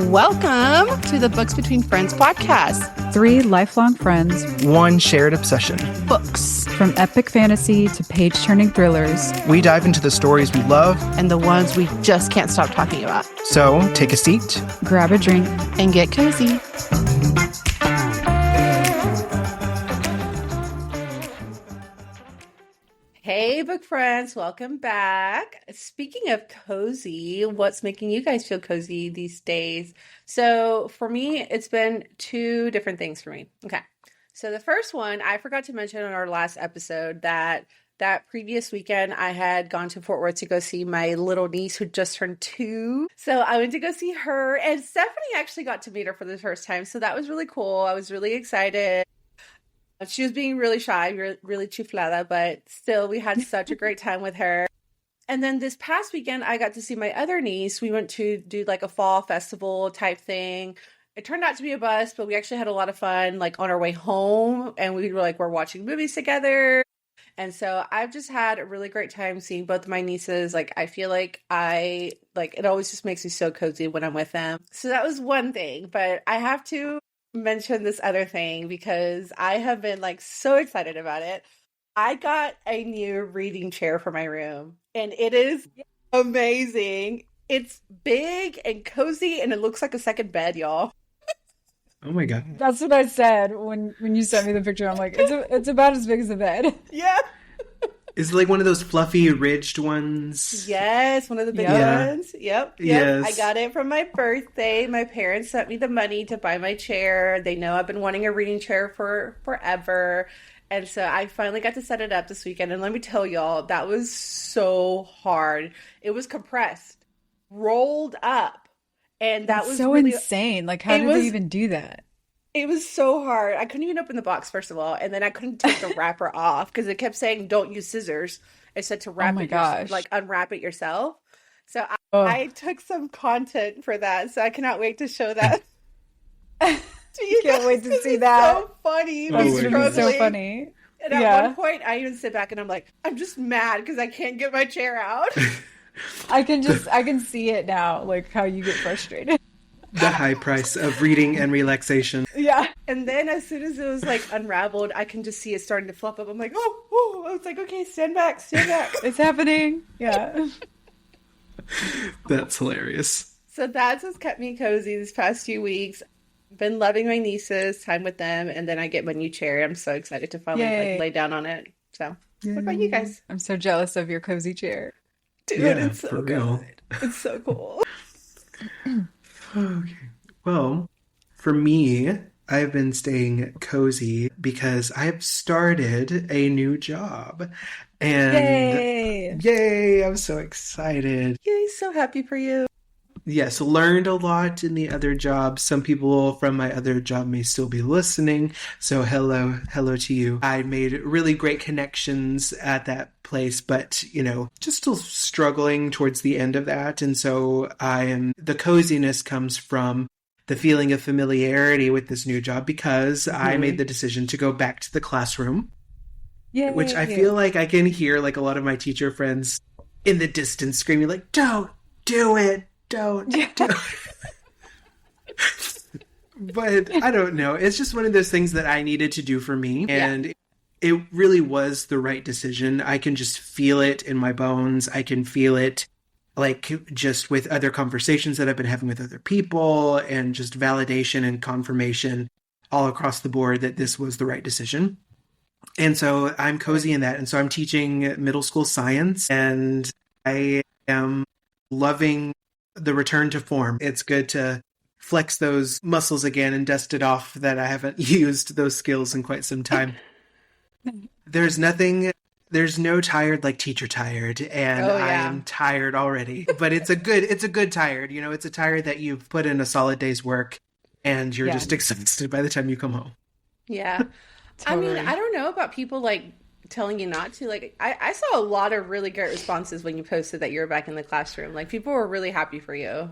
Welcome to the Books Between Friends podcast. 3 lifelong friends. 1 shared obsession. Books. From epic fantasy to page-turning thrillers. We dive into the stories we love. And the ones we just can't stop talking about. So take a seat. Grab a drink. And get cozy. Hey, book friends, welcome back. Speaking of cozy, what's making you guys feel cozy these days? So for me, it's been 2 different things for me. Okay. So the first one, I forgot to mention on our last episode that previous weekend I had gone to Fort Worth to go see my little niece who just turned 2. So I went to go see her, and Stephanie actually got to meet her for the first time. So that was really cool. I was really excited. She was being really shy, really chiflada, but still, we had such a great time with her. And then this past weekend, I got to see my other niece. We went to do like a fall festival type thing. It turned out to be a bust, but we actually had a lot of fun, like on our way home. And we were we're watching movies together. And so I've just had a really great time seeing both of my nieces. I feel like it always just makes me so cozy when I'm with them. So that was one thing, but I have to mention this other thing because I have been so excited about it. I got a new reading chair for my room and it is amazing. It's big and cozy and it looks like a second bed, y'all. Oh my God. That's what I said when you sent me the picture. I'm like, it's about as big as a bed. Yeah. Is it one of those fluffy, ridged ones? Yes, one of the big ones. Yep. Yes. I got it for my birthday. My parents sent me the money to buy my chair. They know I've been wanting a reading chair for forever. And so I finally got to set it up this weekend. And let me tell y'all, that was so hard. It was compressed, rolled up. And that was so really insane. How did they even do that? It was so hard. I couldn't even open the box, first of all. And then I couldn't take the wrapper off because it kept saying, don't use scissors. It said to wrap unwrap it yourself. So I took some content for that. So I cannot wait to show that to you. Can't wait to see that. So funny. It's so funny. And at one point, I even sit back and I'm like, I'm just mad because I can't get my chair out. I can see it now, how you get frustrated. The high price of reading and relaxation. Yeah. And then as soon as it was unraveled, I can just see it starting to flop up. I'm like, oh, I was like, okay, stand back. It's happening. Yeah. That's hilarious. So that's what's kept me cozy these past few weeks. Been loving my nieces, time with them, and then I get my new chair. I'm so excited to finally lay down on it. So what about you guys? I'm so jealous of your cozy chair. Dude, it's so good. It's so cool. Okay. Well, for me, I've been staying cozy because I've started a new job. And yay! I'm so excited. Yay, so happy for you. Yes, learned a lot in the other job. Some people from my other job may still be listening. So hello to you. I made really great connections at that place, but, just still struggling towards the end of that. And so the coziness comes from the feeling of familiarity with this new job because I made the decision to go back to the classroom. Yay. Which I feel like I can hear a lot of my teacher friends in the distance screaming don't do it. Don't do it. But I don't know. It's just one of those things that I needed to do for me. And it really was the right decision. I can just feel it in my bones. I can feel it just with other conversations that I've been having with other people and just validation and confirmation all across the board that this was the right decision. And so I'm cozy in that. And so I'm teaching middle school science and I am loving the return to form. It's good to flex those muscles again and dust it off that I haven't used those skills in quite some time. There's no tired like teacher tired, and I am tired already. But it's a good tired. It's a tired that you've put in a solid day's work and you're just exhausted by the time you come home. Yeah. Totally. I mean, I don't know about people telling you not to. I saw a lot of really great responses when you posted that you were back in the classroom. People were really happy for you.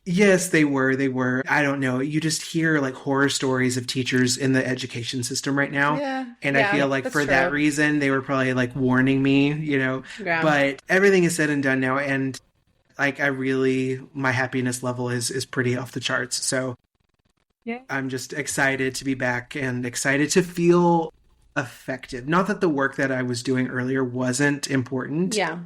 Yes, they were. I don't know. You just hear horror stories of teachers in the education system right now. Yeah. And I feel for that reason, they were probably warning me, Yeah. But everything is said and done now. And like my happiness level is pretty off the charts. So Yeah. I'm just excited to be back and excited to feel effective. Not that the work that I was doing earlier wasn't important. Yeah.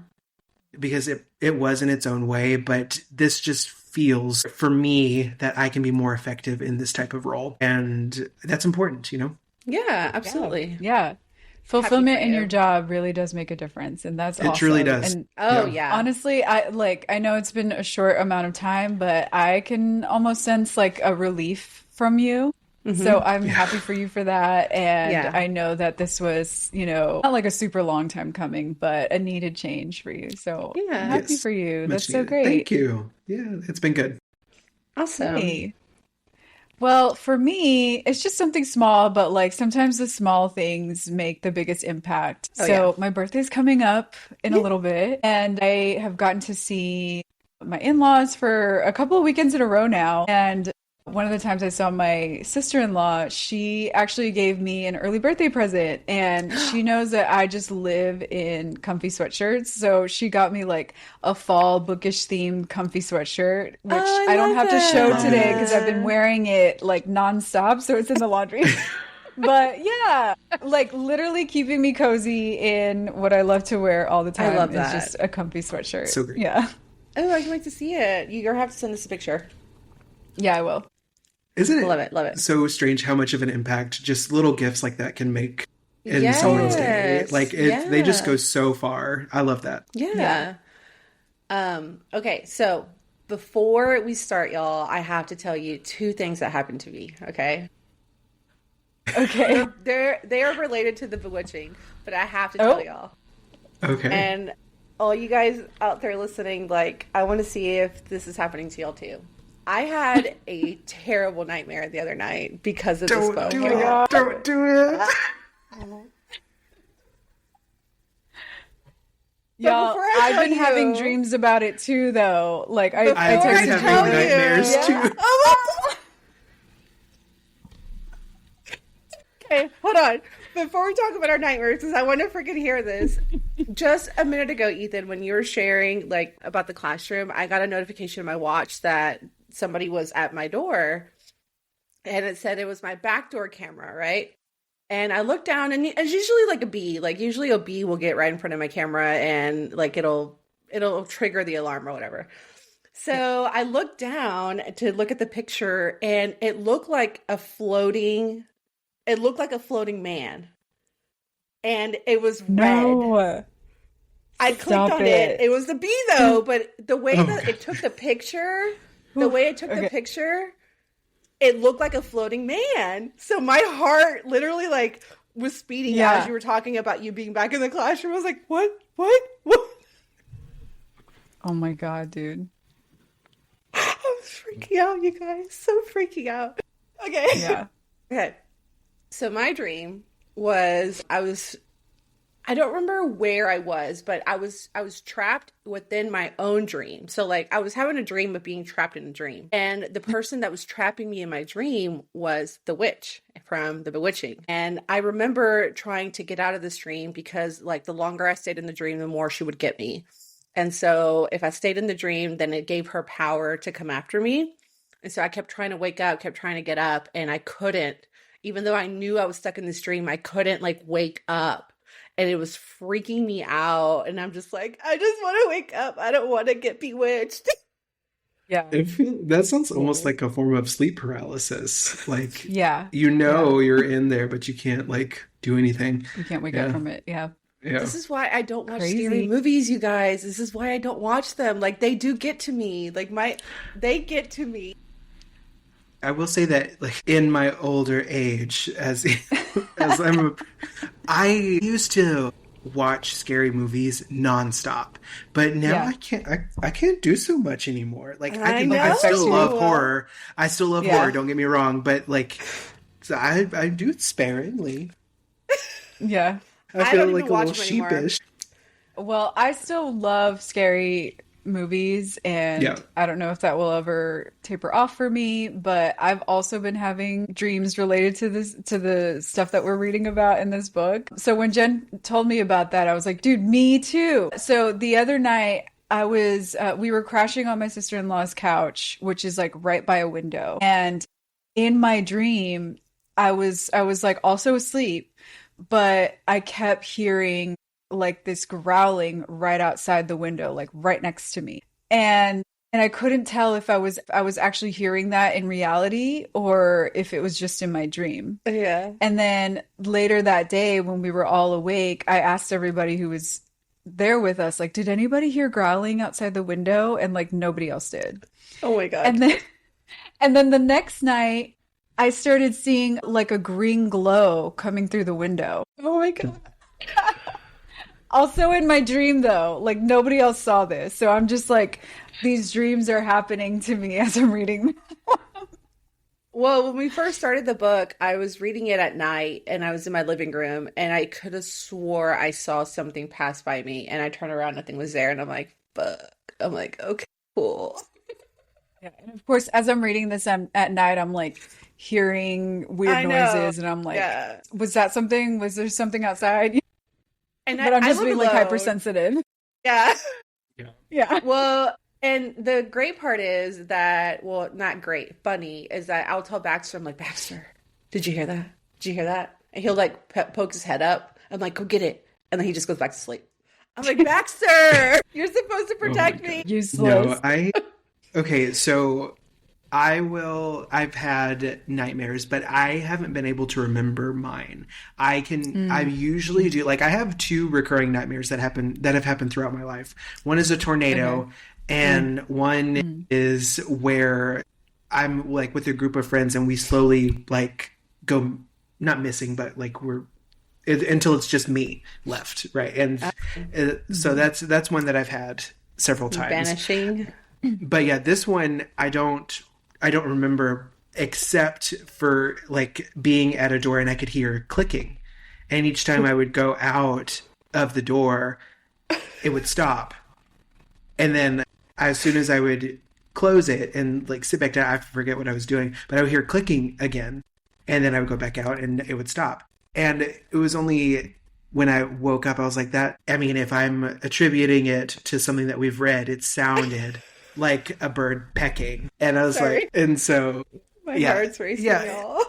Because it was in its own way, but this just feels for me that I can be more effective in this type of role. And that's important, you know? Yeah, absolutely. Yeah. Fulfillment for in you. your job really does make a difference, and that's awesome. It truly does. And Oh, yeah. honestly, I know it's been a short amount of time, but I can almost sense like a relief from you. So I'm happy for you for that. And I know that this was, not like a super long time coming, but a needed change for you. So I'm happy for you. That's so great. Thank you. Yeah, it's been good. Awesome. Hey. Well, for me, it's just something small, but like sometimes the small things make the biggest impact. So my birthday's coming up in a little bit, and I have gotten to see my in-laws for a couple of weekends in a row now. And one of the times I saw my sister-in-law, she actually gave me an early birthday present, and she knows that I just live in comfy sweatshirts. So she got me like a fall bookish themed comfy sweatshirt, which I don't have to show today because I've been wearing it like nonstop. So it's in the laundry. But yeah, like literally keeping me cozy in what I love to wear all the time. I love is that. just a comfy sweatshirt. So great. Yeah. Oh, I can wait to see it. You're gonna have to send us a picture. Yeah, I will. Isn't it? Love it, love it. So strange how much of an impact just little gifts like that can make in Yes, someone's day. Like they just yeah. go so far. I love that. Yeah. Okay, so before we start, y'all, I have to tell you two things that happened to me, okay? Okay. They are related to the bewitching, but I have to tell y'all. Okay. And all you guys out there listening, like, I want to see if this is happening to y'all too. I had a terrible nightmare the other night because of this book. Don't do it. Don't do it. Y'all, before I I've tell been having you- dreams about it too, though. Like I Before I've I been tell having you- nightmares Yeah. too. Okay, hold on. Before we talk about our nightmares, because I want to freaking hear this. Just a minute ago, Ethan, when you were sharing like about the classroom, I got a notification in my watch that somebody was at my door, and it said it was my backdoor camera, right? And I looked down, and it's usually like a bee. Like usually a bee will get right in front of my camera, and like it'll trigger the alarm or whatever. So I looked down to look at the picture, and it looked like a floating man. And it was red. No. I clicked Stop on it. it. It was the bee though, but the way that it took the picture, Okay. it looked like a floating man. So my heart literally like was speeding Yeah. as you were talking about you being back in the classroom. I was like, what? Oh my God, dude. I was freaking out, you guys. So freaking out. Okay. Yeah. Okay. So my dream was I don't remember where I was, but I was trapped within my own dream. So like I was having a dream of being trapped in a dream. And the person that was trapping me in my dream was the witch from the Bewitching. And I remember trying to get out of this dream because like the longer I stayed in the dream, the more she would get me. And so if I stayed in the dream, then it gave her power to come after me. And so I kept trying to wake up, kept trying to get up, and I couldn't. Even though I knew I was stuck in this dream, I couldn't like wake up. And it was freaking me out. And I'm just like, I just want to wake up. I don't want to get bewitched. Yeah. That sounds almost like a form of sleep paralysis. Like, Yeah. you're in there, but you can't like do anything. You can't wake Yeah. up from it. Yeah. Yeah. This is why I don't watch Crazy. scary movies, you guys. This is why I don't watch them. Like they do get to me. Like they get to me. I will say that, like in my older age, I used to watch scary movies nonstop, but now Yeah. I can't do so much anymore. Like I I still know. love horror. I still love Yeah. horror. Don't get me wrong, but like so I do it sparingly. Yeah. I I feel don't like even a watch little them anymore. sheepish. Well, I still love scary movies, and Yeah. I don't know if that will ever taper off for me, but I've also been having dreams related to the stuff that we're reading about in this book. So when Jen told me about that, I was like, dude, me too. So the other night we were crashing on my sister-in-law's couch, which is like right by a window. And in my dream, I was like also asleep, but I kept hearing like this growling right outside the window, like right next to me. And I couldn't tell if I was actually hearing that in reality or if it was just in my dream. Yeah. And then later that day when we were all awake, I asked everybody who was there with us, like, did anybody hear growling outside the window? And like nobody else did. Oh my God. And then the next night I started seeing like a green glow coming through the window. Oh my God. Also in my dream though, like nobody else saw this. So I'm just like, these dreams are happening to me as I'm reading them. Well, when we first started the book, I was reading it at night and I was in my living room and I could have swore I saw something pass by me and I turned around, nothing was there. And I'm like, fuck. I'm like, okay, cool. Yeah, and of course, as I'm reading this at night, I'm like hearing weird noises and I'm like, Yeah. was that something? Was there something outside? And But I'm I just live being like alone. hypersensitive. Yeah. Yeah. Yeah. Well, and the great part is that, well, not great, funny, is that I'll tell Baxter, I'm like, Baxter, did you hear that? Did you hear that? And he'll like poke his head up. I'm like, go get it. And then he just goes back to sleep. I'm like, Baxter, you're supposed to protect me. Useless. No, okay, so I've had nightmares, but I haven't been able to remember mine. I usually do, like, I have two recurring nightmares that have happened throughout my life. One is a tornado. Okay. And one is where I'm like with a group of friends and we slowly like go, not missing, but like until it's just me left. Right. And so that's one that I've had several times. Vanishing. But yeah, this one, I don't remember except for like being at a door and I could hear clicking. And each time I would go out of the door, it would stop. And then as soon as I would close it and like sit back down, I forget what I was doing, but I would hear clicking again. And then I would go back out and it would stop. And it was only when I woke up, I was like, if I'm attributing it to something that we've read, it sounded like a bird pecking. And I was like, and so. My heart's racing, y'all.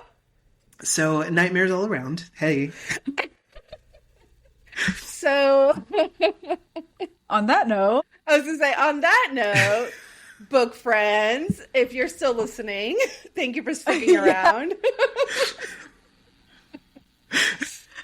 So nightmares all around. Hey. So. On that note. I was going to say, on that note, book friends, if you're still listening, thank you for sticking around.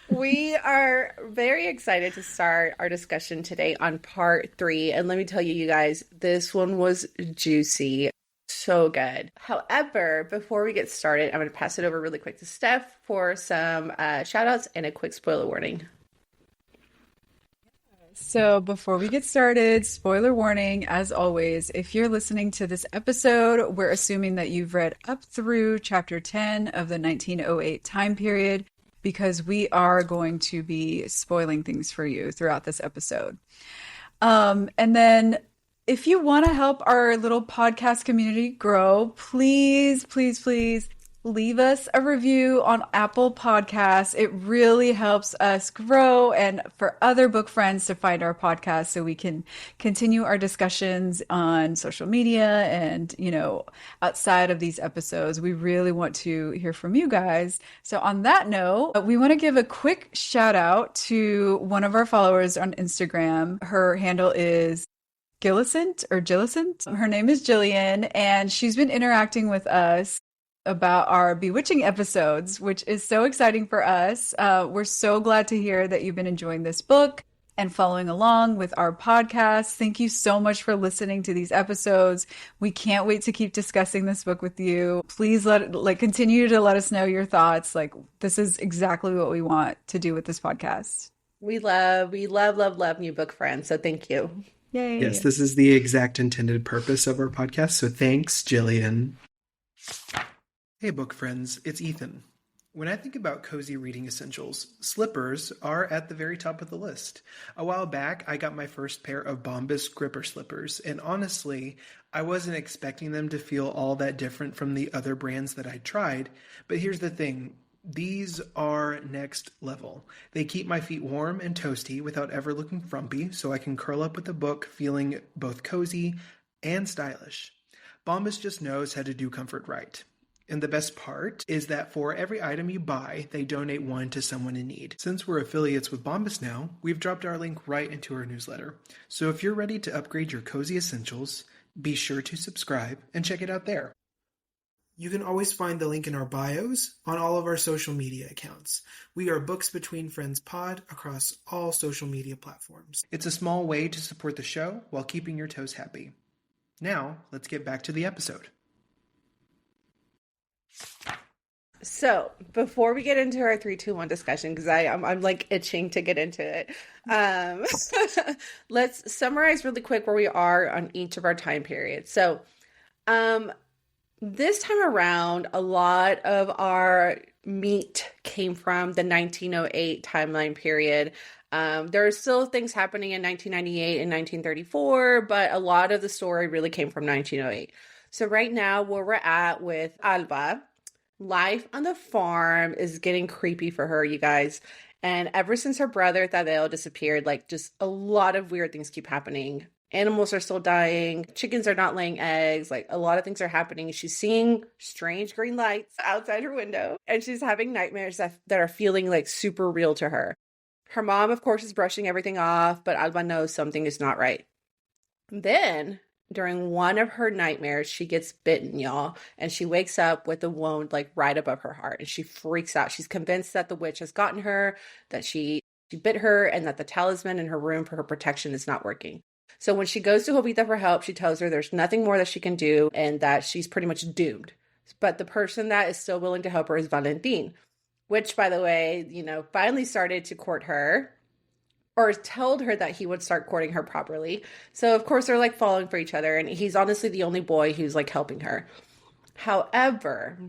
We are very excited to start our discussion today on part 3. And let me tell you, you guys, this one was juicy. So good. However, before we get started, I'm going to pass it over really quick to Steph for some shout outs and a quick spoiler warning. So before we get started, spoiler warning, as always, if you're listening to this episode, we're assuming that you've read up through chapter 10 of the 1908 time period, because we are going to be spoiling things for you throughout this episode. And then if you want to help our little podcast community grow, please, please, please leave us a review on Apple Podcasts. It really helps us grow and for other book friends to find our podcast so we can continue our discussions on social media and, outside of these episodes. We really want to hear from you guys. So on that note, we want to give a quick shout out to one of our followers on Instagram. Her handle is Gillicent. Her name is Jillian, and she's been interacting with us about our Bewitching episodes, which is so exciting for us. We're so glad to hear that you've been enjoying this book and following along with our podcast. Thank you so much for listening to these episodes. We can't wait to keep discussing this book with you. Please continue to let us know your thoughts. This is exactly what we want to do with this podcast. We love new book friends. So thank you. Yay. Yes, this is the exact intended purpose of our podcast. So thanks, Jillian. Hey, book friends, it's Ethan. When I think about cozy reading essentials, slippers are at the very top of the list. A while back, I got my first pair of Bombas gripper slippers, and honestly, I wasn't expecting them to feel all that different from the other brands that I'd tried. But here's the thing, These are next level. They keep my feet warm and toasty without ever looking frumpy, so I can curl up with a book feeling both cozy and stylish. Bombas just knows how to do comfort right. And the best part is that for every item you buy, they donate one to someone in need. Since we're affiliates with Bombas now, we've dropped our link right into our newsletter. So if you're ready to upgrade your cozy essentials, be sure to subscribe and check it out there. You can always find the link in our bios on all of our social media accounts. We are Books Between Friends Pod across all social media platforms. It's a small way to support the show while keeping your toes happy. Now, let's get back to the episode. So, before we get into our 3, 2, 1 discussion, because I'm like itching to get into it, let's summarize really quick where we are on each of our time periods. So, this time around, a lot of our meat came from the 1908 timeline period. There are still things happening in 1998 and 1934, but a lot of the story really came from 1908. So right now, where we're at with Alba, life on the farm is getting creepy for her, you guys. And ever since her brother Tadeo disappeared, like just a lot of weird things keep happening. Animals are still dying. Chickens are not laying eggs. Like a lot of things are happening. She's seeing strange green lights outside her window, and she's having nightmares that are feeling like super real to her. Her mom, of course, is brushing everything off, but Alba knows something is not right. Then, during one of her nightmares, she gets bitten, y'all, and she wakes up with a wound like right above her heart, and she freaks out. She's convinced that the witch has gotten her, that she bit her, and that the talisman in her room for her protection is not working. So when she goes to Jovita for help, she tells her there's nothing more that she can do and that she's pretty much doomed. But the person that is still willing to help her is Valentin, which, by the way, finally started to court her, or told her that he would start courting her properly. So, of course, they're like falling for each other, and he's honestly the only boy who's like helping her. However,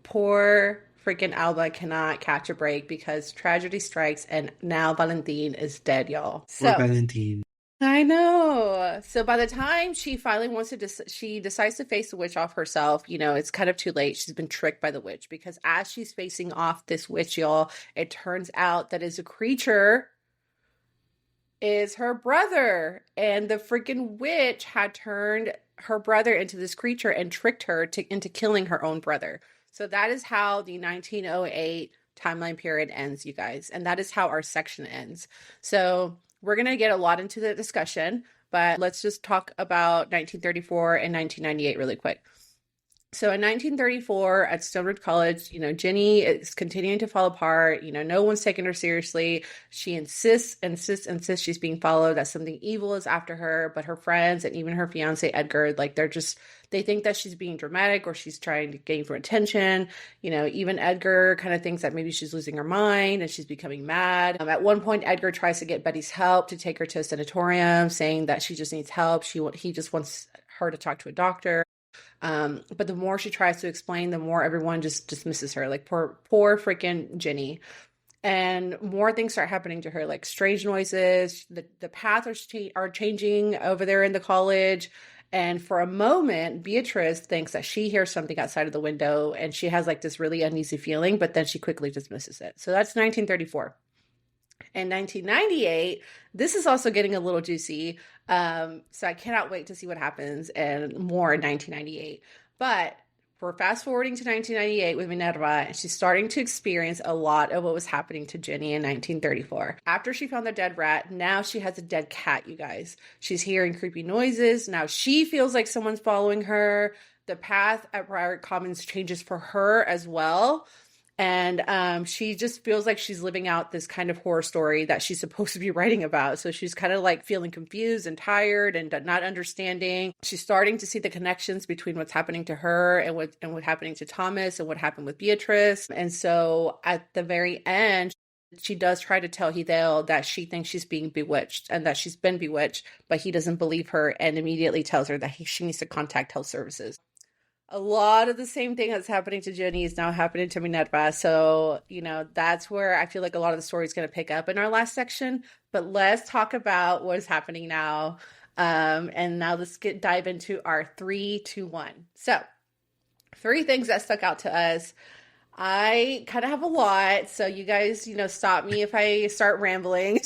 poor freaking Alba cannot catch a break because tragedy strikes, and now Valentin is dead, y'all. Poor Valentin. I know. So by the time she finally she decides to face the witch off herself, it's kind of too late. She's been tricked by the witch, because as she's facing off this witch, y'all, it turns out that is a creature is her brother, and the freaking witch had turned her brother into this creature and tricked her into killing her own brother. So that is how the 1908 timeline period ends, you guys, and that is how our section ends. So we're going to get a lot into the discussion, but let's just talk about 1934 and 1998 really quick. So in 1934 at Stonebridge College, Jenny is continuing to fall apart. No one's taking her seriously. She insists she's being followed, that something evil is after her. But her friends and even her fiance, Edgar, like they think that she's being dramatic or she's trying to gain for attention. Even Edgar kind of thinks that maybe she's losing her mind and she's becoming mad. At one point, Edgar tries to get Betty's help to take her to a sanatorium, saying that she just needs help. He just wants her to talk to a doctor. But the more she tries to explain, the more everyone just dismisses her. Like poor freaking Jenny. And more things start happening to her, like strange noises. The paths are changing over there in the college. And for a moment, Beatrice thinks that she hears something outside of the window, and she has like this really uneasy feeling, but then she quickly dismisses it. So that's 1934. In 1998, this is also getting a little juicy. So I cannot wait to see what happens and more in 1998. But we're fast forwarding to 1998 with Minerva, and she's starting to experience a lot of what was happening to Jenny in 1934. After she found the dead rat, now she has a dead cat, you guys. She's hearing creepy noises. Now she feels like someone's following her. The path at Briar Commons changes for her as well. And she just feels like she's living out this kind of horror story that she's supposed to be writing about. So she's kind of like feeling confused and tired and not understanding. She's starting to see the connections between what's happening to her and what's happening to Thomas and what happened with Beatrice. And so at the very end, she does try to tell Hideo that she thinks she's being bewitched and that she's been bewitched, but he doesn't believe her and immediately tells her that she needs to contact health services. A lot of the same thing that's happening to Jenny is now happening to Minerva. So, that's where I feel like a lot of the story is going to pick up in our last section. But let's talk about what is happening now. And now let's dive into our 3, 2, 1. So 3 things that stuck out to us. I kind of have a lot, so you guys, stop me if I start rambling.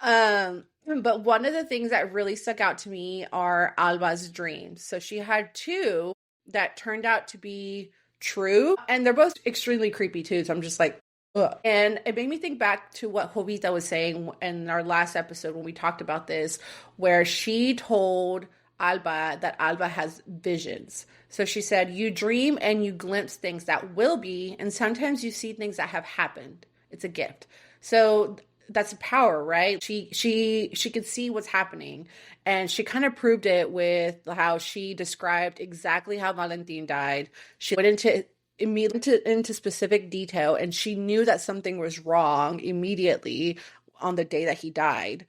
But one of the things that really stuck out to me are Alba's dreams. So she had two that turned out to be true, and they're both extremely creepy too. So I'm just like, ugh. And it made me think back to what Jovita was saying in our last episode when we talked about this, where she told Alba that Alba has visions. So she said, you dream and you glimpse things that will be, and sometimes you see things that have happened. It's a gift. So that's a power, right? She could see what's happening, and she kind of proved it with how she described exactly how Valentin died. She went into specific detail, and she knew that something was wrong immediately on the day that he died.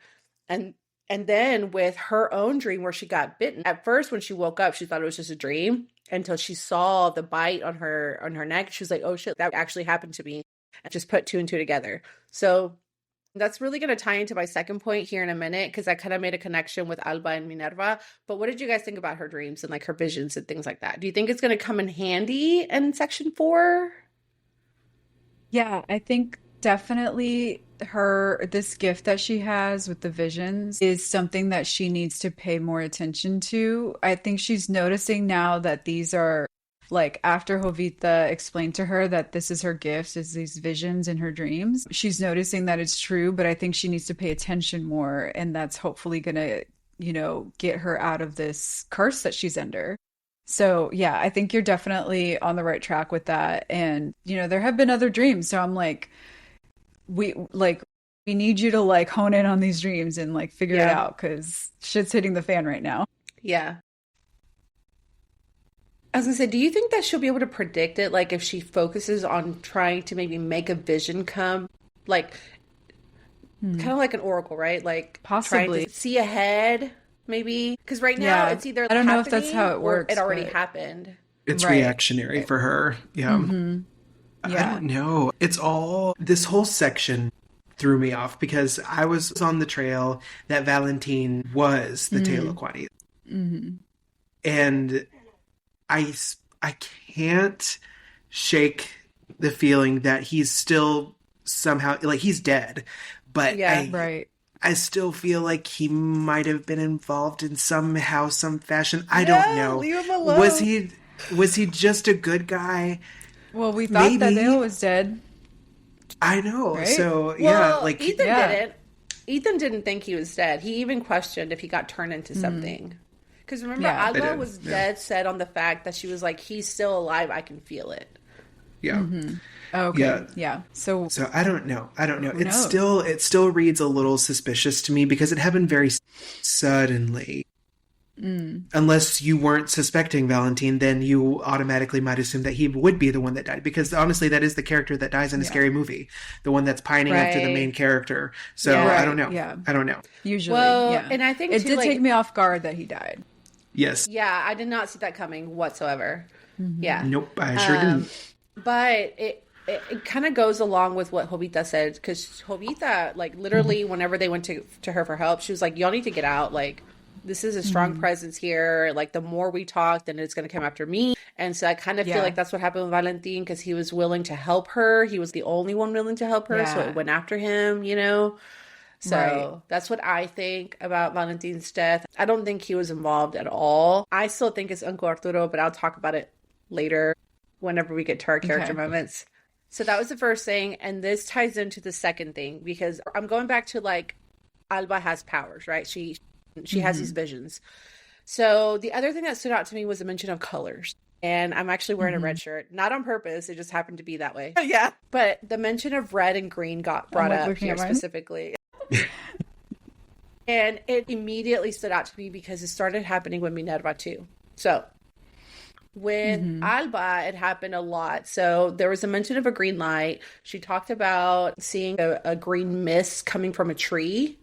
And then with her own dream where she got bitten, at first when she woke up, she thought it was just a dream until she saw the bite on her neck. She was like, oh shit, that actually happened to me, and just put two and two together. So that's really going to tie into my second point here in a minute, because I kind of made a connection with Alba and Minerva. But what did you guys think about her dreams and like her visions and things like that? Do you think it's going to come in handy in section 4? Yeah, I think definitely this gift that she has with the visions is something that she needs to pay more attention to. I think she's noticing now that these are like after Jovita explained to her that this is her gift, is these visions in her dreams. She's noticing that it's true, but I think she needs to pay attention more, and that's hopefully gonna, get her out of this curse that she's under. So yeah, I think you're definitely on the right track with that. And there have been other dreams, so I'm like, we need you to like hone in on these dreams and like figure it out, because shit's hitting the fan right now. Yeah. I was gonna say, do you think that she'll be able to predict it? Like if she focuses on trying to maybe make a vision come, like kind of like an oracle, right? Like possibly trying to see ahead, maybe. Because right now it's either I don't know if that's how it works. It already happened. It's reactionary for her. Yeah. Mm-hmm. Yeah. I don't know. This whole section threw me off because I was on the trail that Valentin was the Teloquani. Mm-hmm. And I can't shake the feeling that he's still somehow, like, he's dead. But I still feel like he might have been involved in somehow, some fashion. I don't know. Leave him alone. Was he just a good guy? Well, we thought that Dale was dead. I know. Right? So, Ethan didn't. Ethan didn't think he was dead. He even questioned if he got turned into something. Because remember, Alba was dead set on the fact that she was like, he's still alive. I can feel it. Yeah. Mm-hmm. Okay. Yeah. So I don't know. It still reads a little suspicious to me because it happened very suddenly. Unless you weren't suspecting Valentin, then you automatically might assume that he would be the one that died. Because honestly, that is the character that dies in a scary movie. The one that's pining after the main character. So I don't know. Yeah. I don't know. Usually. And I think it did take me off guard that he died. Yes. Yeah, I did not see that coming whatsoever. Mm-hmm. Yeah. Nope, I sure didn't. But it kind of goes along with what Jovita said, because Jovita, like, literally whenever they went to her for help, she was like, y'all need to get out. Like, this is a strong presence here. Like, the more we talk, then it's going to come after me. And so I kind of feel like that's what happened with Valentin, because he was willing to help her. He was the only one willing to help her. So it went after him, So that's what I think about Valentin's death. I don't think he was involved at all. I still think it's Uncle Arturo, but I'll talk about it later whenever we get to our character moments. So that was the first thing. And this ties into the second thing, because I'm going back to, like, Alba has powers, right? She has these visions. So the other thing that stood out to me was the mention of colors. And I'm actually wearing a red shirt. Not on purpose. It just happened to be that way. Yeah. But the mention of red and green got brought up here specifically. And it immediately stood out to me because it started happening with Minerva too. So with Alba, it happened a lot. So there was a mention of a green light. She talked about seeing a green mist coming from a tree.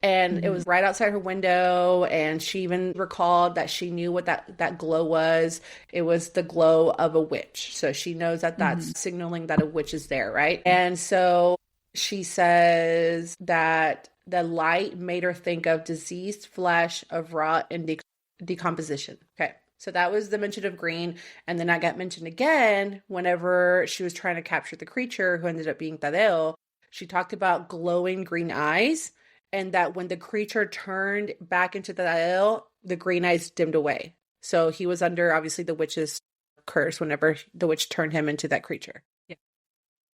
And it was right outside her window. And she even recalled that she knew what that glow was. It was the glow of a witch. So she knows that that's signaling that a witch is there, right? And so she says that the light made her think of diseased flesh, of rot and decomposition. Okay. So that was the mention of green. And then I got mentioned again whenever she was trying to capture the creature who ended up being Tadeo. She talked about glowing green eyes, and that when the creature turned back into Tadeo, the green eyes dimmed away. So he was under, obviously, the witch's curse whenever the witch turned him into that creature. Yeah.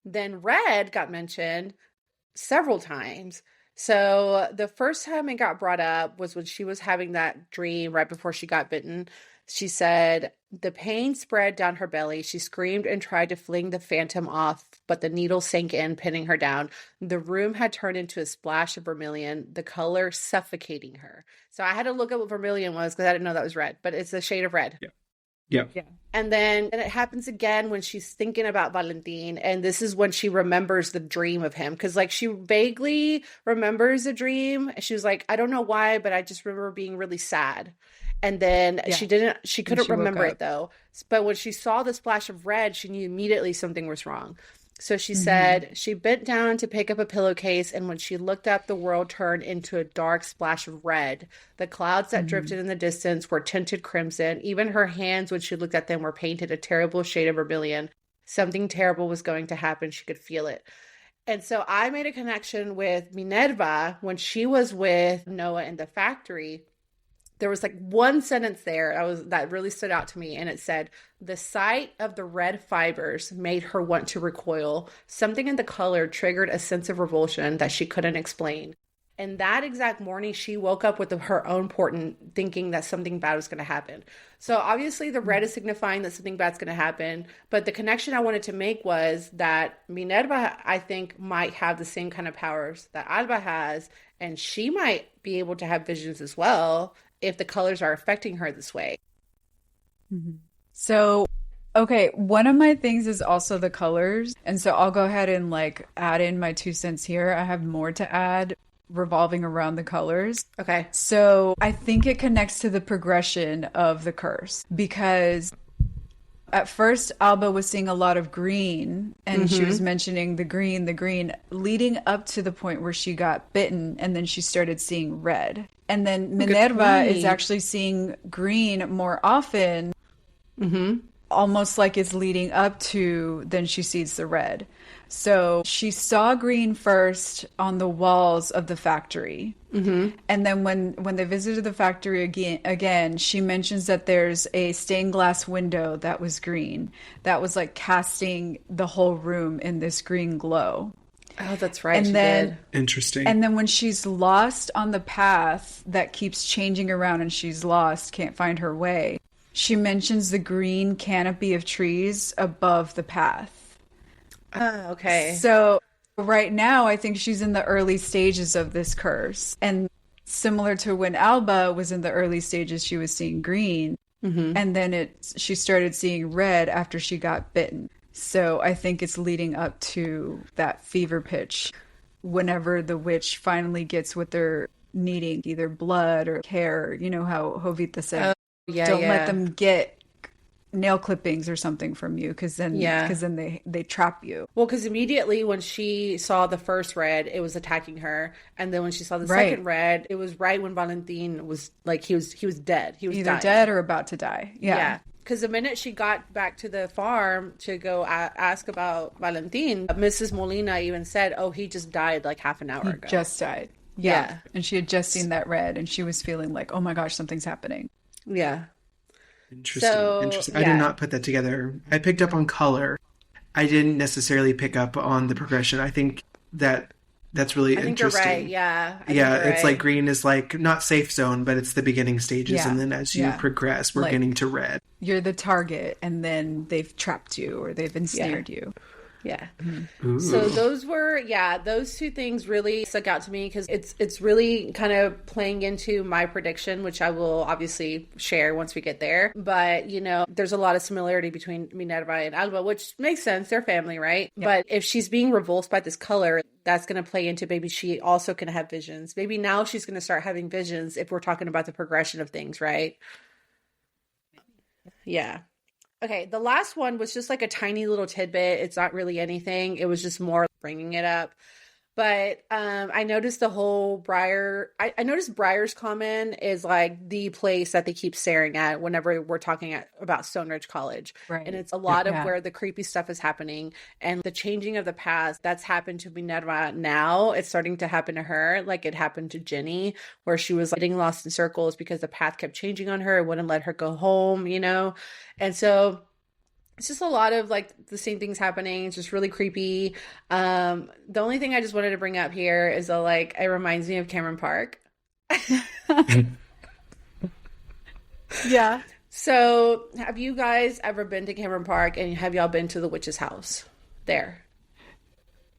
Then red got mentioned several times. So the first time it got brought up was when she was having that dream right before she got bitten. She said the pain spread down her belly. She screamed and tried to fling the phantom off, but the needle sank in, pinning her down. The room had turned into a splash of vermilion, the color suffocating her. So I had to look up what vermilion was because I didn't know that was red, but it's a shade of red. Yeah. Yeah. Yeah. And then it happens again when she's thinking about Valentin. And this is when she remembers the dream of him. Because like she vaguely remembers a dream. She was like, I don't know why, but I just remember being really sad. And then she couldn't remember it though. But when she saw the splash of red, she knew immediately something was wrong. So she said she bent down to pick up a pillowcase, and when she looked up, the world turned into a dark splash of red. The clouds that drifted in the distance were tinted crimson. Even her hands, when she looked at them, were painted a terrible shade of vermilion. Something terrible was going to happen. She could feel it. And so I made a connection with Minerva when she was with Noah in the factory. There was like one sentence there that really stood out to me, and it said, the sight of the red fibers made her want to recoil. Something in the color triggered a sense of revulsion that she couldn't explain. And that exact morning, she woke up with her own portent, thinking that something bad was going to happen. So obviously the red is signifying that something bad's going to happen. But the connection I wanted to make was that Minerva, I think, might have the same kind of powers that Alba has, and she might be able to have visions as well if the colors are affecting her this way. So, okay, one of my things is also the colors. And so I'll go ahead and like add in my 2 cents here. I have more to add revolving around the colors. Okay. So I think it connects to the progression of the curse, because at first Alba was seeing a lot of green, and she was mentioning the green, leading up to the point where she got bitten, and then she started seeing red. And then Minerva is actually seeing green more often, almost like it's leading up to, then she sees the red. So she saw green first on the walls of the factory. And then when they visited the factory again, she mentions that there's a stained glass window that was green, that was like casting the whole room in this green glow. Oh, that's right. And she then did. Interesting. And then when she's lost on the path that keeps changing around and she's lost, can't find her way, she mentions the green canopy of trees above the path. Okay. So right now, I think she's in the early stages of this curse. And similar to when Alba was in the early stages, she was seeing green. And then she started seeing red after she got bitten. So I think it's leading up to that fever pitch whenever the witch finally gets what they're needing, either blood or hair. You know how Jovita said, don't let them get nail clippings or something from you, because then they trap you. Well, because immediately when she saw the first red, it was attacking her, and then when she saw the second red, it was right when Valentin was like he was dead. He was either dying. dead or about to die. Yeah. Because the minute she got back to the farm to go ask about Valentin, Mrs. Molina even said, "Oh, he just died like half an hour ago. Just died." Yeah. And she had just seen that red, and she was feeling like, "Oh my gosh, something's happening." Yeah. Interesting. I did not put that together. I picked up on color. I didn't necessarily pick up on the progression. I think that's really interesting. You're right. Yeah. It's like green is like not safe zone, but it's the beginning stages. And then as you progress, we're like, getting to red. You're the target, and then they've trapped you or they've ensnared you. Yeah. So those two things really stuck out to me, because it's really kind of playing into my prediction, which I will obviously share once we get there. But, there's a lot of similarity between Minerva and Alba, which makes sense. They're family, right? Yeah. But if she's being revulsed by this color, that's going to play into maybe she also can have visions. Maybe now she's going to start having visions if we're talking about the progression of things, right? Yeah. Okay, the last one was just like a tiny little tidbit. It's not really anything. It was just more bringing it up. But I noticed the whole I noticed Briar's Common is like the place that they keep staring at whenever we're talking about Stone Ridge College. Right. And it's a lot of Yeah. where the creepy stuff is happening, and the changing of the past that's happened to Minerva now. It's starting to happen to her, like it happened to Jenny, where she was like, getting lost in circles because the path kept changing on her. It wouldn't let her go home, you know? And so it's just a lot of like the same things happening. It's just really creepy. The only thing I just wanted to bring up here is that like it reminds me of Cameron Park. Yeah. So have you guys ever been to Cameron Park, and have y'all been to the witch's house there?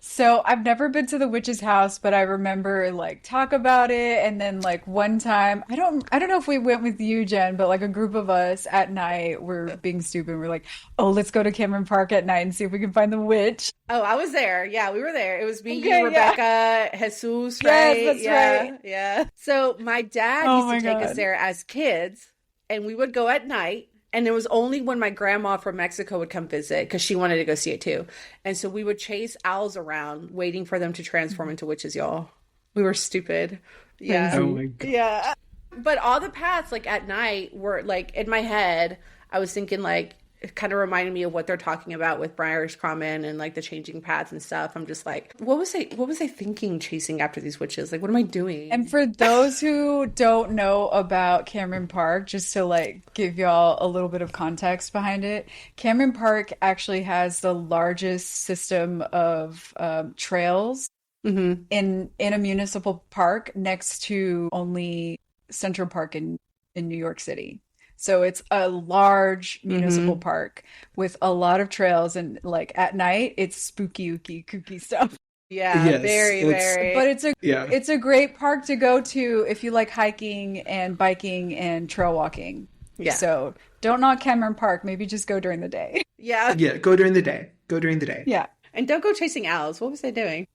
So I've never been to the witch's house, but I remember like talk about it. And then like one time, I don't know if we went with you, Jen, but like a group of us at night were being stupid. We're like, oh, let's go to Cameron Park at night and see if we can find the witch. Oh, I was there. Yeah, we were there. It was me, Okay, you, Rebecca, Jesus, right? Yes, that's yeah, right. yeah. So my dad Oh used my to take us God. there as kids, and we would go at night. And it was only when my grandma from Mexico would come visit, because she wanted to go see it too. And so we would chase owls around, waiting for them to transform into witches, y'all. We were stupid. Yeah. Crazy. Oh my God. Yeah. But all the paths, like at night, were like in my head, I was thinking like, it kind of reminded me of what they're talking about with Briar's Common and like the changing paths and stuff. I'm just like, what was I thinking chasing after these witches? Like, what am I doing? And for those who don't know about Cameron Park, just to like give y'all a little bit of context behind it, Cameron Park actually has the largest system of trails Mm-hmm. in a municipal park, next to only Central Park in New York City. So it's a large municipal park with a lot of trails, and like at night it's spooky, ooky, kooky stuff. Yeah, Yes, very, it's- very. But Yeah. it's a great park to go to if you like hiking and biking and trail walking. Yeah. So don't knock Cameron Park. Maybe just go during the day. Yeah. Yeah, go during the day. Go during the day. Yeah. And don't go chasing owls. What was I doing?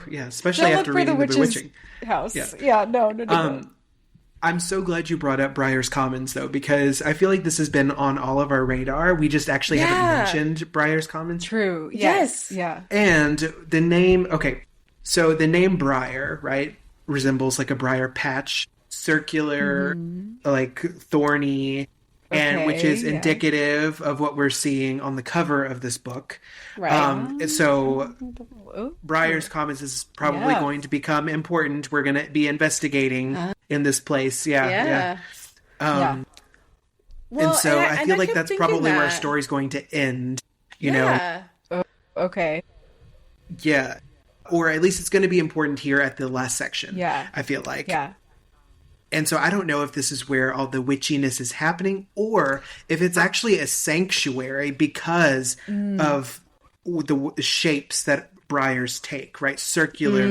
Yeah, especially Don't after look for the reading The witch's Bewitching. house. Yeah. Yeah. No. I'm so glad you brought up Briar's Commons, though, because I feel like this has been on all of our radar. We just actually Yeah. haven't mentioned Briar's Commons. True. Yes. Yeah. And the name, okay, so the name Briar, right, resembles like a briar patch, circular, like thorny, and which Okay, is yeah. indicative of what we're seeing on the cover of this book. Right. So Oh, Briar's Commons is probably Yeah. going to become important. We're going to be investigating in this place. Yeah. yeah. Yeah. Well, And so I feel like kept that's thinking probably where our that. story's going to end, you know? Yeah. okay. Yeah. Or at least it's going to be important here at the last section. Yeah. I feel like. Yeah. And so I don't know if this is where all the witchiness is happening or if it's actually a sanctuary because of the shapes that briars take, right? Circular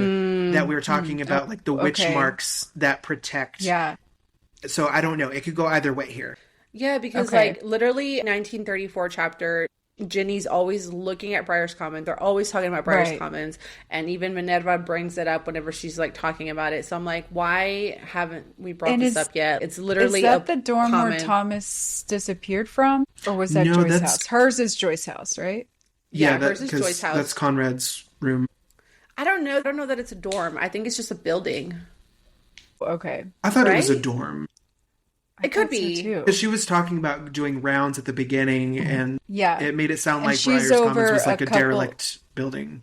that we were talking about, like the witch okay. marks that protect. Yeah. So I don't know. It could go either way here. Yeah, because Okay. like literally 1934 chapter, Ginny's always looking at Briar's Common. They're always talking about Briar's Right. Commons. And even Minerva brings it up whenever she's like talking about it. So I'm like, why haven't we brought And this is- up yet? It's literally Is that a the dorm where common. Thomas disappeared from? Or was that No, Joy's that's- house? Hers is Joy's house, right? Yeah, hers is 'cause Joy's house. That's Conrad's room. I don't know. I don't know that it's a dorm. I think it's just a building. Okay. I thought it was a Right? dorm. It could thought so, be. too. Because she was talking about doing rounds at the beginning, and Yeah. it made it sound And like she's Briar's Commons over was like a a couple- derelict building.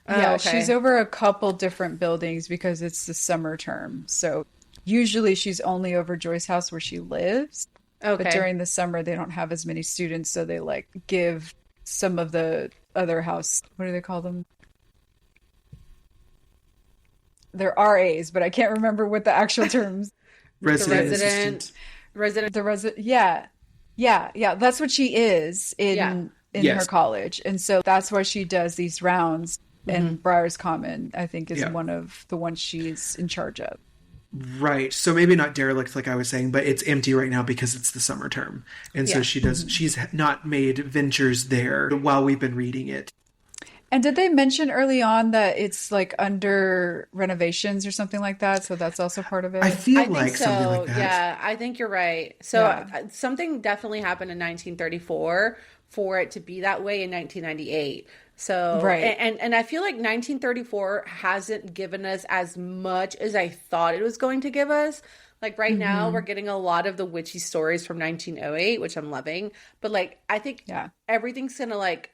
Yeah, okay. she's over a couple different buildings because it's the summer term. So usually she's only over Joy's house where she lives. Okay. But during the summer they don't have as many students, so they like give some of the other house, what do they call them? They're RAs, but I can't remember what the actual terms. Resident, resident- assistant. Resident. The resident, yeah. That's what she is in Yeah. in Yes. her college, and so that's why she does these rounds. And Briar's Common, I think, is Yeah. one of the ones she's in charge of. Right. So maybe not derelict like I was saying, but it's empty right now because it's the summer term. And so Yeah. she's not made ventures there while we've been reading it. And did they mention early on that it's like under renovations or something like that? So that's also part of it. I feel I think like so. something like that. Yeah, I think you're right. So Yeah. something definitely happened in 1934 for it to be that way in 1998. So, Right. and I feel like 1934 hasn't given us as much as I thought it was going to give us. Like right now, we're Hmm. getting a lot of the witchy stories from 1908, which I'm loving. But like, I think Yeah. everything's gonna like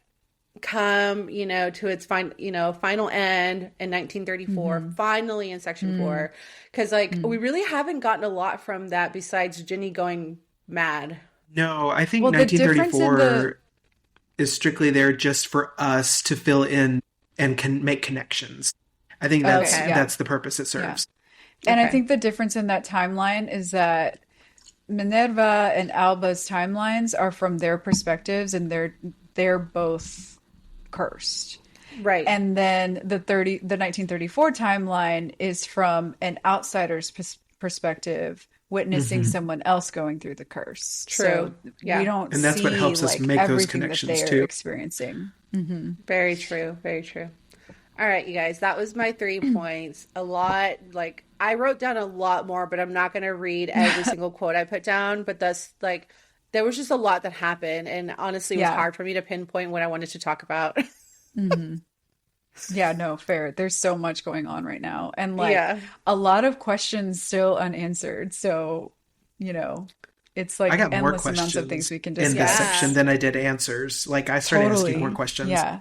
come, to its final end in 1934, Hmm. finally in section Mm. 4. Because like we Mm. really haven't gotten a lot from that besides Ginny going mad. No, I think Well, the difference in the 1934 is strictly there just for us to fill in and can make connections. I think okay, Okay. yeah, that's the purpose it yeah. serves. And I Okay. think the difference in that timeline is that Minerva and Alba's timelines are from their perspectives, and they're both cursed. Right. And then the 1934 timeline is from an outsider's perspective, witnessing Hmm. someone else going through the curse. True. So we Yeah. don't And that's what see helps us like make those everything that connections they're too. experiencing. Hmm. Very true. Very true. All right, you guys, that was my 3 points. A lot, like, I wrote down a lot more, but I'm not going to read every single quote I put down. But that's like, there was just a lot that happened. And honestly, it was Yeah. hard for me to pinpoint what I wanted to talk about. Hmm. Yeah, no, fair. There's so much going on right now, and like Yeah. a lot of questions still unanswered. So, you know, it's I like got more endless amounts of things questions we can in this Yeah. section discuss. than I did answers. Like I started asking more Totally. questions. Yeah.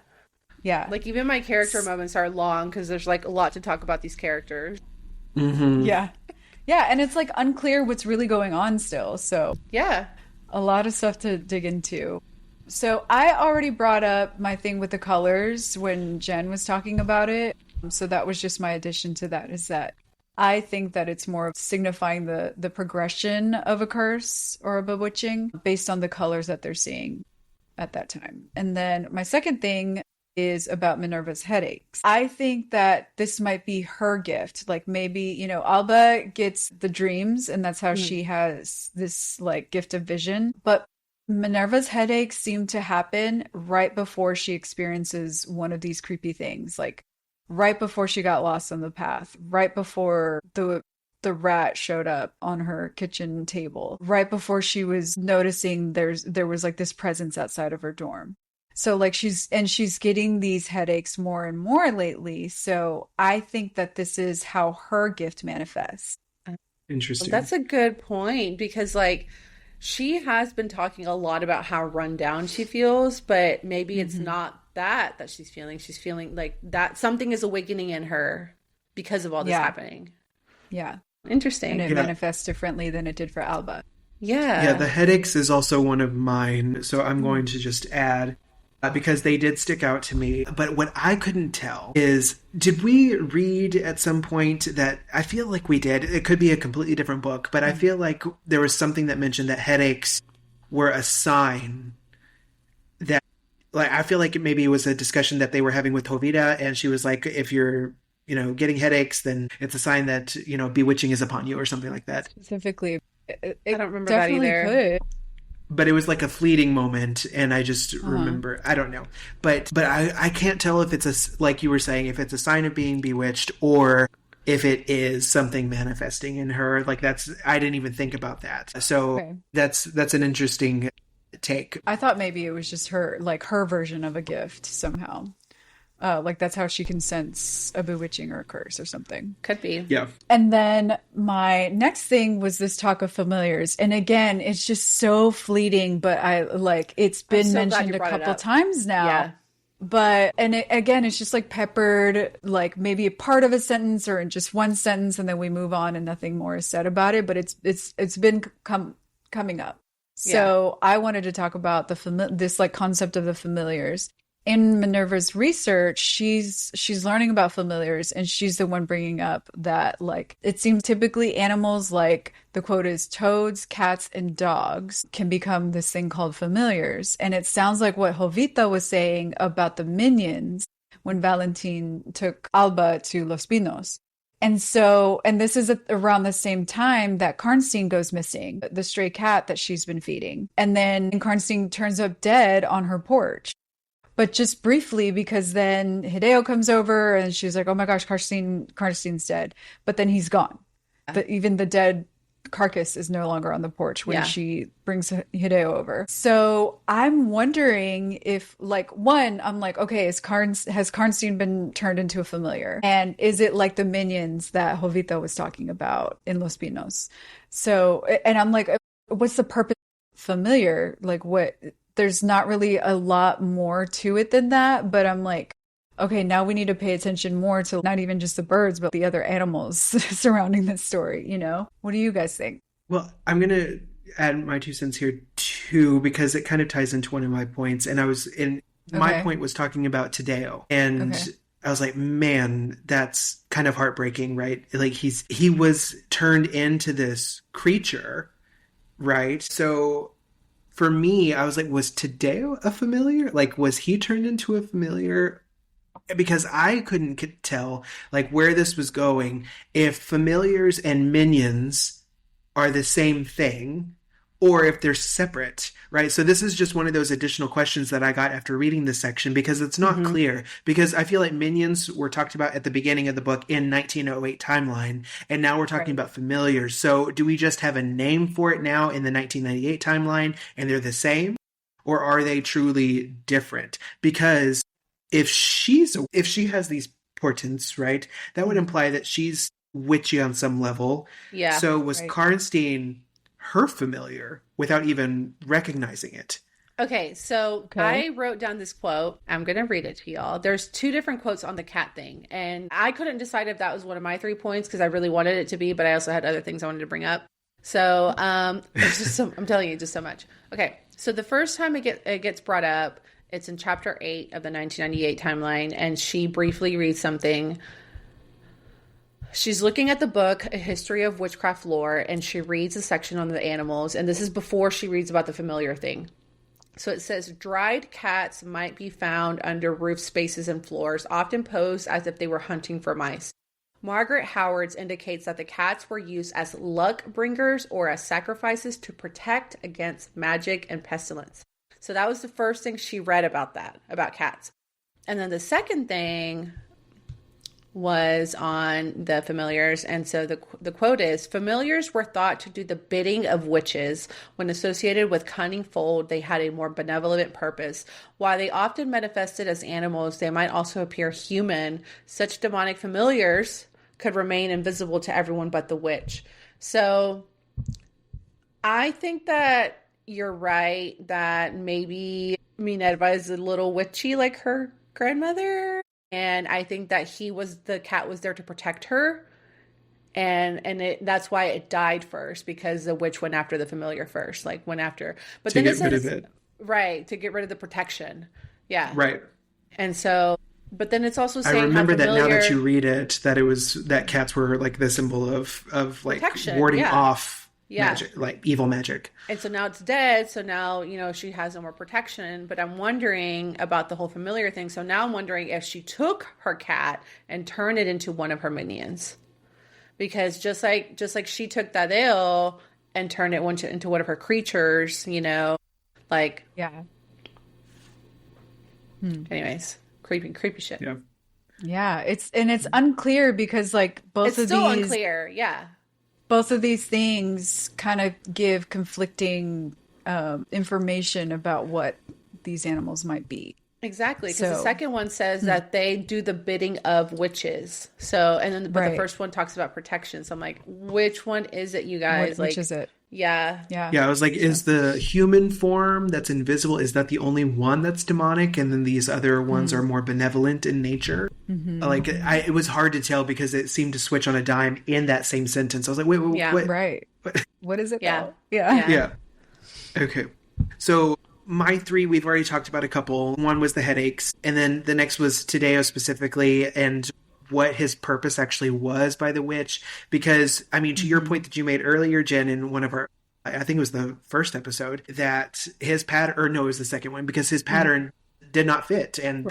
Yeah. Like, even my character S- moments are long because there's like a lot to talk about these characters. Hmm. Yeah. Yeah, and it's like unclear what's really going on still. So, Yeah. a lot of stuff to dig into. So, I already brought up my thing with the colors when Jen was talking about it. So that was just my addition to that, is that I think that it's more of signifying the progression of a curse or a bewitching based on the colors that they're seeing at that time. And then my second thing is about Minerva's headaches. I think that this might be her gift. Like maybe, Alba gets the dreams and that's how Mhm. she has this like gift of vision. But Minerva's headaches seem to happen right before she experiences one of these creepy things. Like right before she got lost on the path, right before the rat showed up on her kitchen table, right before she was noticing there was like this presence outside of her dorm. So like she's getting these headaches more and more lately. So I think that this is how her gift manifests. Interesting. That's a good point because, like, she has been talking a lot about how run down she feels, but maybe it's Hmm. not that she's feeling. She's feeling like that something is awakening in her because of all this Yeah, happening. yeah. And Interesting. it Yeah. manifests differently than it did for Alba. Yeah, Yeah. the headaches is also one of mine. So I'm Mm. going to just add because they did stick out to me. But what I couldn't tell is did we read at some point that I feel like we did? It could be a completely different book, but I Mm. feel like there was something that mentioned that headaches were a sign that, like, I feel like maybe it was a discussion that they were having with Hovita, and she was like, if you're, getting headaches, then it's a sign that, bewitching is upon you or something like that. Specifically, it, I it don't remember that definitely either. could. But it was like a fleeting moment, and I just Uh-huh. remember, I don't know, but I can't tell if like you were saying, if it's a sign of being bewitched or if it is something manifesting in her. Like I didn't even think about that. So Okay. that's an interesting take. I thought maybe it was just her version of a gift somehow. Like that's how she can sense a bewitching or a curse or something. Could be. Yeah. And then my next thing was this talk of familiars. And again, it's just so fleeting, but it's I'm been so glad mentioned you a brought it couple up. times Yeah. now. But again, it's just like peppered, like maybe a part of a sentence or in just one sentence, and then we move on and nothing more is said about it. But it's been coming up. Yeah. So I wanted to talk about this like concept of the familiars. In Minerva's research, she's learning about familiars, and she's the one bringing up that like it seems typically animals, like the quote is toads, cats, and dogs can become this thing called familiars. And it sounds like what Jovita was saying about the minions when Valentin took Alba to Los Pinos. And this is around the same time that Karnstein goes missing, the stray cat that she's been feeding. And then Karnstein turns up dead on her porch. But just briefly, because then Hideo comes over and she's like, oh my gosh, Karstein's dead. But then he's gone. Even the dead carcass is no longer on the porch when she brings Hideo over. So I'm wondering if, like, one, I'm like, okay, has Karnstein been turned into a familiar? And is it like the minions that Jovita was talking about in Los Pinos? So, and I'm like, what's the purpose of familiar? Like, what? There's not really a lot more to it than that, but I'm like, okay, now we need to pay attention more to not even just the birds, but the other animals surrounding this story, you know? What do you guys think? Well, I'm going to add my 2 cents here too, because it kind of ties into one of my points. And my point was talking about Tadeo. And I was like, man, that's kind of heartbreaking, right? Like he was turned into this creature, right? So for me, I was like, was Tadeo a familiar? Like, was he turned into a familiar? Because I couldn't tell like where this was going, if familiars and minions are the same thing or if they're separate, right? So this is just one of those additional questions that I got after reading this section, because it's not clear, because I feel like minions were talked about at the beginning of the book in 1908 timeline, and now we're talking about familiars. So do we just have a name for it now in the 1998 timeline and they're the same, or are they truly different? Because if she has these portents, right, that would imply that she's witchy on some level. Yeah. So was Karnstein her familiar without even recognizing it? Okay, so I wrote down this quote. I'm going to read it to y'all. There's 2 different quotes on the cat thing, and I couldn't decide if that was one of my 3 points because I really wanted it to be, but I also had other things I wanted to bring up. So it's just I'm telling you, just so much. Okay, so the first time it gets brought up, it's in chapter 8 of the 1998 timeline, and she briefly reads something. She's looking at the book, A History of Witchcraft Lore, and she reads a section on the animals, and this is before she reads about the familiar thing. So it says, dried cats might be found under roof spaces and floors, often posed as if they were hunting for mice. Margaret Howards indicates that the cats were used as luck bringers or as sacrifices to protect against magic and pestilence. So that was the first thing she read about cats. And then the second thing was on the familiars. And so the quote is, familiars were thought to do the bidding of witches. When associated with cunning fold, they had a more benevolent purpose. While they often manifested as animals, they might also appear human. Such demonic familiars could remain invisible to everyone but the witch. So I think that you're right that maybe Minerva is a little witchy like her grandmother. And I think that the cat was there to protect her. And that's why it died first, because the witch went after the familiar first, but then to get rid of it. Right. To get rid of the protection. Yeah. Right. And so, but then it's also saying, I remember that now that you read it, that cats were like the symbol of like protection, warding off magic, like evil magic. And so now it's dead. So now, she has no more protection, but I'm wondering about the whole familiar thing. So now I'm wondering if she took her cat and turned it into one of her minions, because just like she took Tadeo and turned it into one of her creatures, like, yeah. Anyways, creepy shit. Yeah. Yeah. It's unclear because like it's still unclear. Yeah. Both of these things kind of give conflicting information about what these animals might be. Exactly, because the second one says that they do the bidding of witches. So, but the first one talks about protection. So I'm like, which one is it, you guys? Which is it? Yeah. I was like, is the human form that's invisible, is that the only one that's demonic, and then these other ones are more benevolent in nature? Like, it was hard to tell because it seemed to switch on a dime in that same sentence. I was like, wait, what? Right. What is it? Yeah. Yeah. Okay. So my 3, we've already talked about a couple. One was the headaches, and then the next was Tadeo specifically, and what his purpose actually was by the witch. Because, I mean, to your point that you made earlier, Jen, in one of our, I think it was the first episode, that his pattern, or no, it was the second one, because his pattern did not fit. And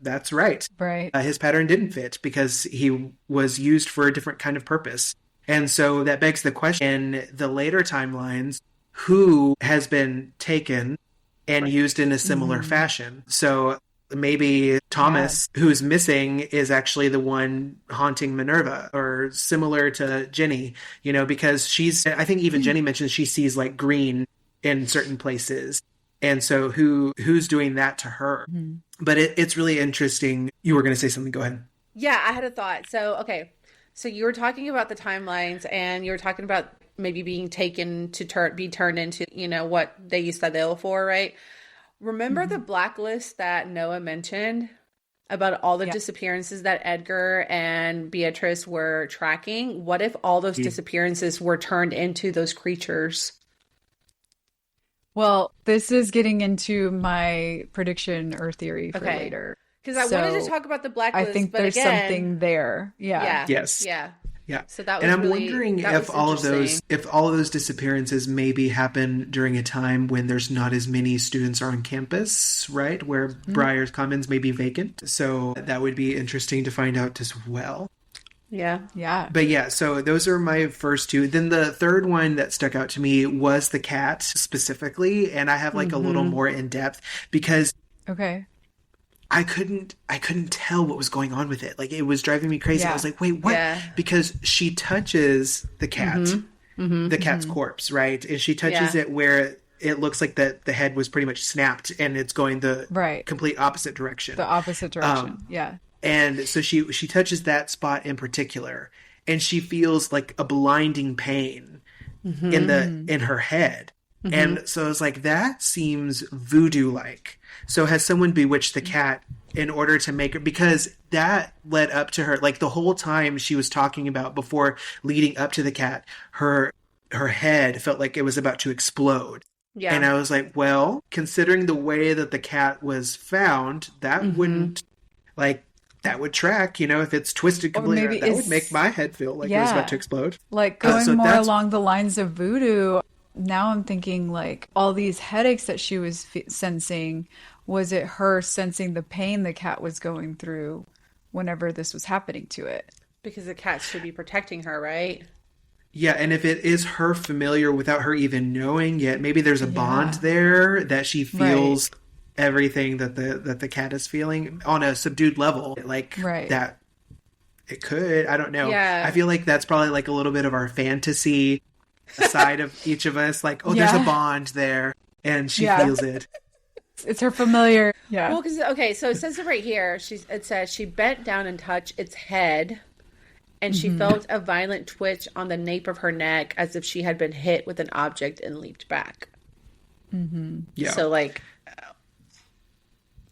that's right. Right. His pattern didn't fit because he was used for a different kind of purpose. And so that begs the question, in the later timelines, who has been taken and used in a similar fashion? So maybe Thomas, who's missing, is actually the one haunting Minerva, or similar to Jenny, because I think even Jenny mentions she sees like green in certain places. And so who's doing that to her? Mm-hmm. But it's really interesting. You were going to say something. Go ahead. Yeah, I had a thought. So, okay. So you were talking about the timelines, and you were talking about maybe being taken to be turned into, what they used Tadeo for, right? Remember the blacklist that Noah mentioned about all the disappearances that Edgar and Beatrice were tracking? What if all those disappearances were turned into those creatures? Well, this is getting into my prediction or theory for later. Because I wanted to talk about the blacklist, I think there's something there. Yeah. Yes. Yeah. Yeah. So that was and I'm wondering if all of those disappearances maybe happen during a time when there's not as many students are on campus, right? Where Briar's Commons may be vacant. So that would be interesting to find out as well. Yeah. Yeah. But yeah, so those are my first two. Then the third one that stuck out to me was the cat specifically. And I have like a little more in depth because I couldn't tell what was going on with it. Like, it was driving me crazy. I was like, wait, what? Yeah. Because she touches the cat, the cat's corpse, right? And she touches it where it looks like the head was pretty much snapped and it's going the complete opposite direction. The opposite direction. Yeah. And so she touches that spot in particular, and she feels like a blinding pain in her head. And so I was like, that seems voodoo-like. So has someone bewitched the cat in order to make her, because that led up to her, like the whole time she was talking about before leading up to the cat, her head felt like it was about to explode. Yeah. And I was like, well, considering the way that the cat was found, that wouldn't, like, that would track, if it's twisted completely. That would make my head feel like it was about to explode. Like going more along the lines of voodoo. Now I'm thinking like all these headaches that she was sensing, was it her sensing the pain the cat was going through whenever this was happening to it? Because the cat should be protecting her, right? Yeah, and if it is her familiar without her even knowing yet, maybe there's a bond there that she feels everything that the cat is feeling on a subdued level. Like that it could, I don't know. Yeah. I feel like that's probably like a little bit of our fantasy side of each of us, like, there's a bond there and she feels it. It's her familiar. Yeah. Well, because so it says it right here. It says she bent down and touched its head, and she felt a violent twitch on the nape of her neck as if she had been hit with an object and leaped back. Yeah. So like,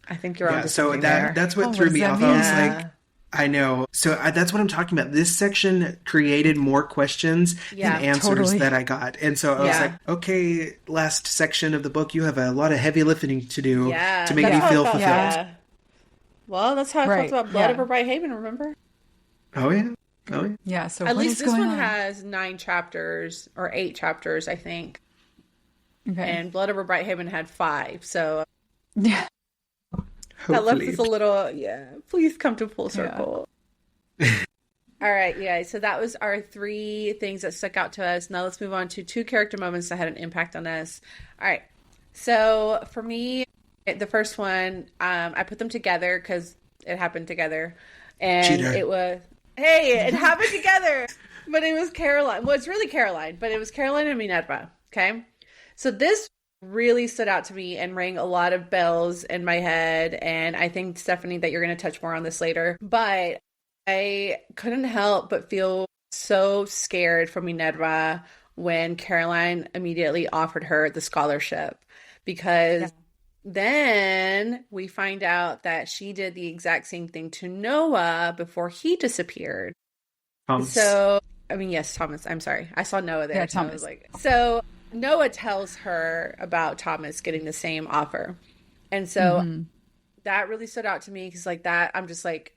I think you're on to something there. That's what threw me off. I was like, I know. So that's what I'm talking about. This section created more questions than answers that I got. And so I was like, okay, last section of the book, you have a lot of heavy lifting to do to make me feel fulfilled. Yeah. Well, that's how I felt about Blood Over Bright Haven, remember? Oh, yeah. Oh, yeah. Yeah, so at least this one has 9 chapters, or 8 chapters, I think. Okay. And Blood Over Bright Haven had 5, so... Yeah. That left us a little, please come to full circle. Yeah. All right, so that was our 3 things that stuck out to us. Now let's move on to 2 character moments that had an impact on us. All right, so for me, the first one, I put them together because it happened together. And it was, it happened together. But it was Caroline. Well, it's really Caroline, but it was Caroline and Minerva, okay? So this really stood out to me and rang a lot of bells in my head. And I think, Stephanie, that you're going to touch more on this later. But I couldn't help but feel so scared for Minerva when Caroline immediately offered her the scholarship. Because then we find out that she did the exact same thing to Noah before he disappeared. Thomas. So, yes, Thomas. I'm sorry. I saw Noah there. Yeah, Thomas. So Noah tells her about Thomas getting the same offer. And so that really stood out to me because I'm just like,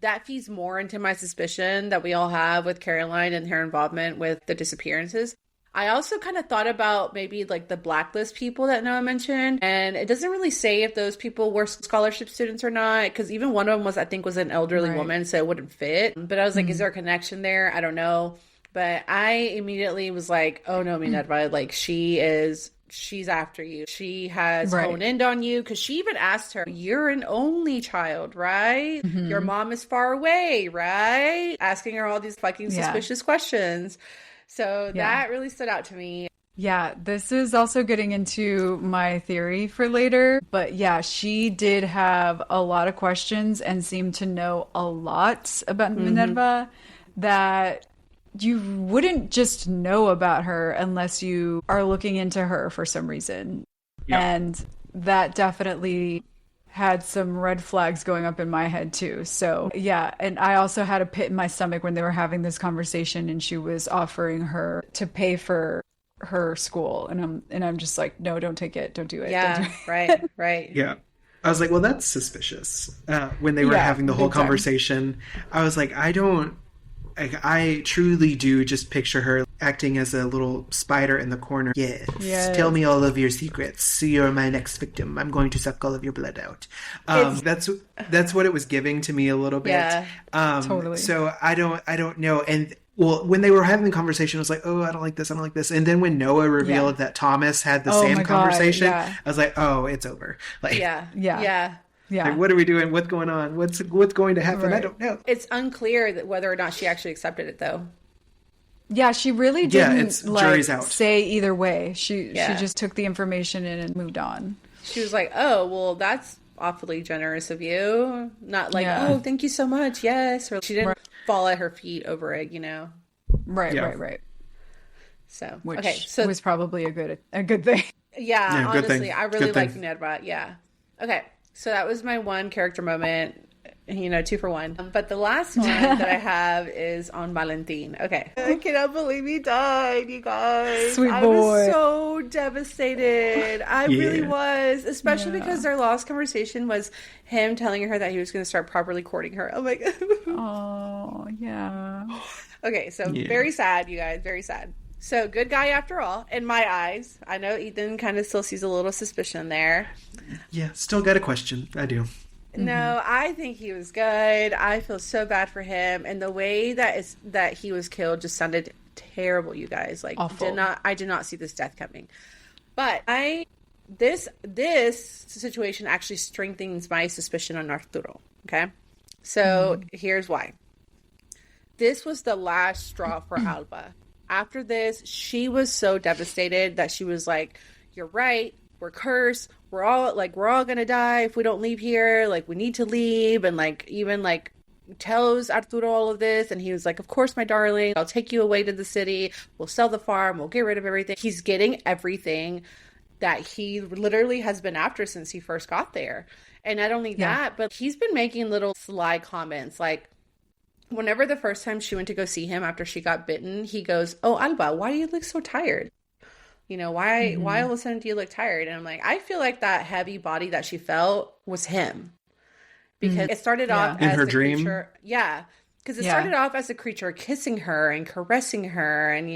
that feeds more into my suspicion that we all have with Caroline and her involvement with the disappearances. I also kind of thought about maybe like the blacklist people that Noah mentioned. And it doesn't really say if those people were scholarship students or not. Because even one of them I think was an elderly woman, so it wouldn't fit. But I was like, is there a connection there? I don't know. But I immediately was like, oh no, Minerva, like she is she's after you. She has Right. honed in on you, because she even asked her, you're an only child, right? Your mom is far away, right? Asking her all these fucking suspicious questions. So that really stood out to me. Yeah, this is also getting into my theory for later. But yeah, she did have a lot of questions and seemed to know a lot about Minerva that you wouldn't just know about her unless you are looking into her for some reason. Yeah. And that definitely had some red flags going up in my head too. So yeah, and I also had a pit in my stomach when they were having this conversation and she was offering her to pay for her school, and I'm just like, no, don't take it, don't do it. Yeah, don't do it. right. Yeah. I was like, well, that's suspicious. When they were having the whole conversation, I was like, I truly do just picture her acting as a little spider in the corner. Yes. Tell me all of your secrets. You're my next victim. I'm going to suck all of your blood out. That's what it was giving to me a little bit. Yeah, totally. So I don't know. And well, when they were having the conversation, I was like, oh, I don't like this. I don't like this. And then when Noah revealed that Thomas had the same conversation, I was like, oh, it's over. Like, yeah. Like, what are we doing? What's going on? What's going to happen? Right. I don't know. It's unclear that whether or not she actually accepted it, though. Yeah, she really didn't it's jury's out. say either way. She just took the information in and moved on. She was like, oh, well, that's awfully generous of you. Not like, oh, thank you so much. Yes. Or she didn't fall at her feet over it, you know? Right. So, Which so was probably a good thing. Yeah, good honestly, thing. I really Good like thing. Nedra. Yeah. Okay. So that was my one character moment, 2 for 1. But the last one that I have is on Valentin. Okay. I cannot believe he died, you guys. Sweet I boy. was so devastated. I really was, especially because their last conversation was him telling her that he was going to start properly courting her. I'm like, Oh, yeah. okay. So very sad, you guys. Very sad. So good guy after all, in my eyes. I know Ethan kind of still sees a little suspicion there. Yeah, still got a question. I do. No, I think he was good. I feel so bad for him, and the way that he was killed just sounded terrible. You guys, like, awful. I did not see this death coming. But this situation actually strengthens my suspicion on Arturo. Okay, so here's why. This was the last straw for Alba. After this, she was so devastated that she was like, "You're right. We're cursed. We're all gonna die if we don't leave here. Like, we need to leave." And even tells Arturo all of this, and he was like, "Of course, my darling. I'll take you away to the city. We'll sell the farm. We'll get rid of everything." He's getting everything that he literally has been after since he first got there. And not only that, but he's been making little sly comments like, whenever the first time she went to go see him after she got bitten, he goes, "Oh, Alba, why do you look so tired? Why all of a sudden do you look tired?" And I'm like, I feel like that heavy body that she felt was him. Because it started off in as her the dream. creature. Yeah. Because it started off as a creature kissing her and caressing her. And,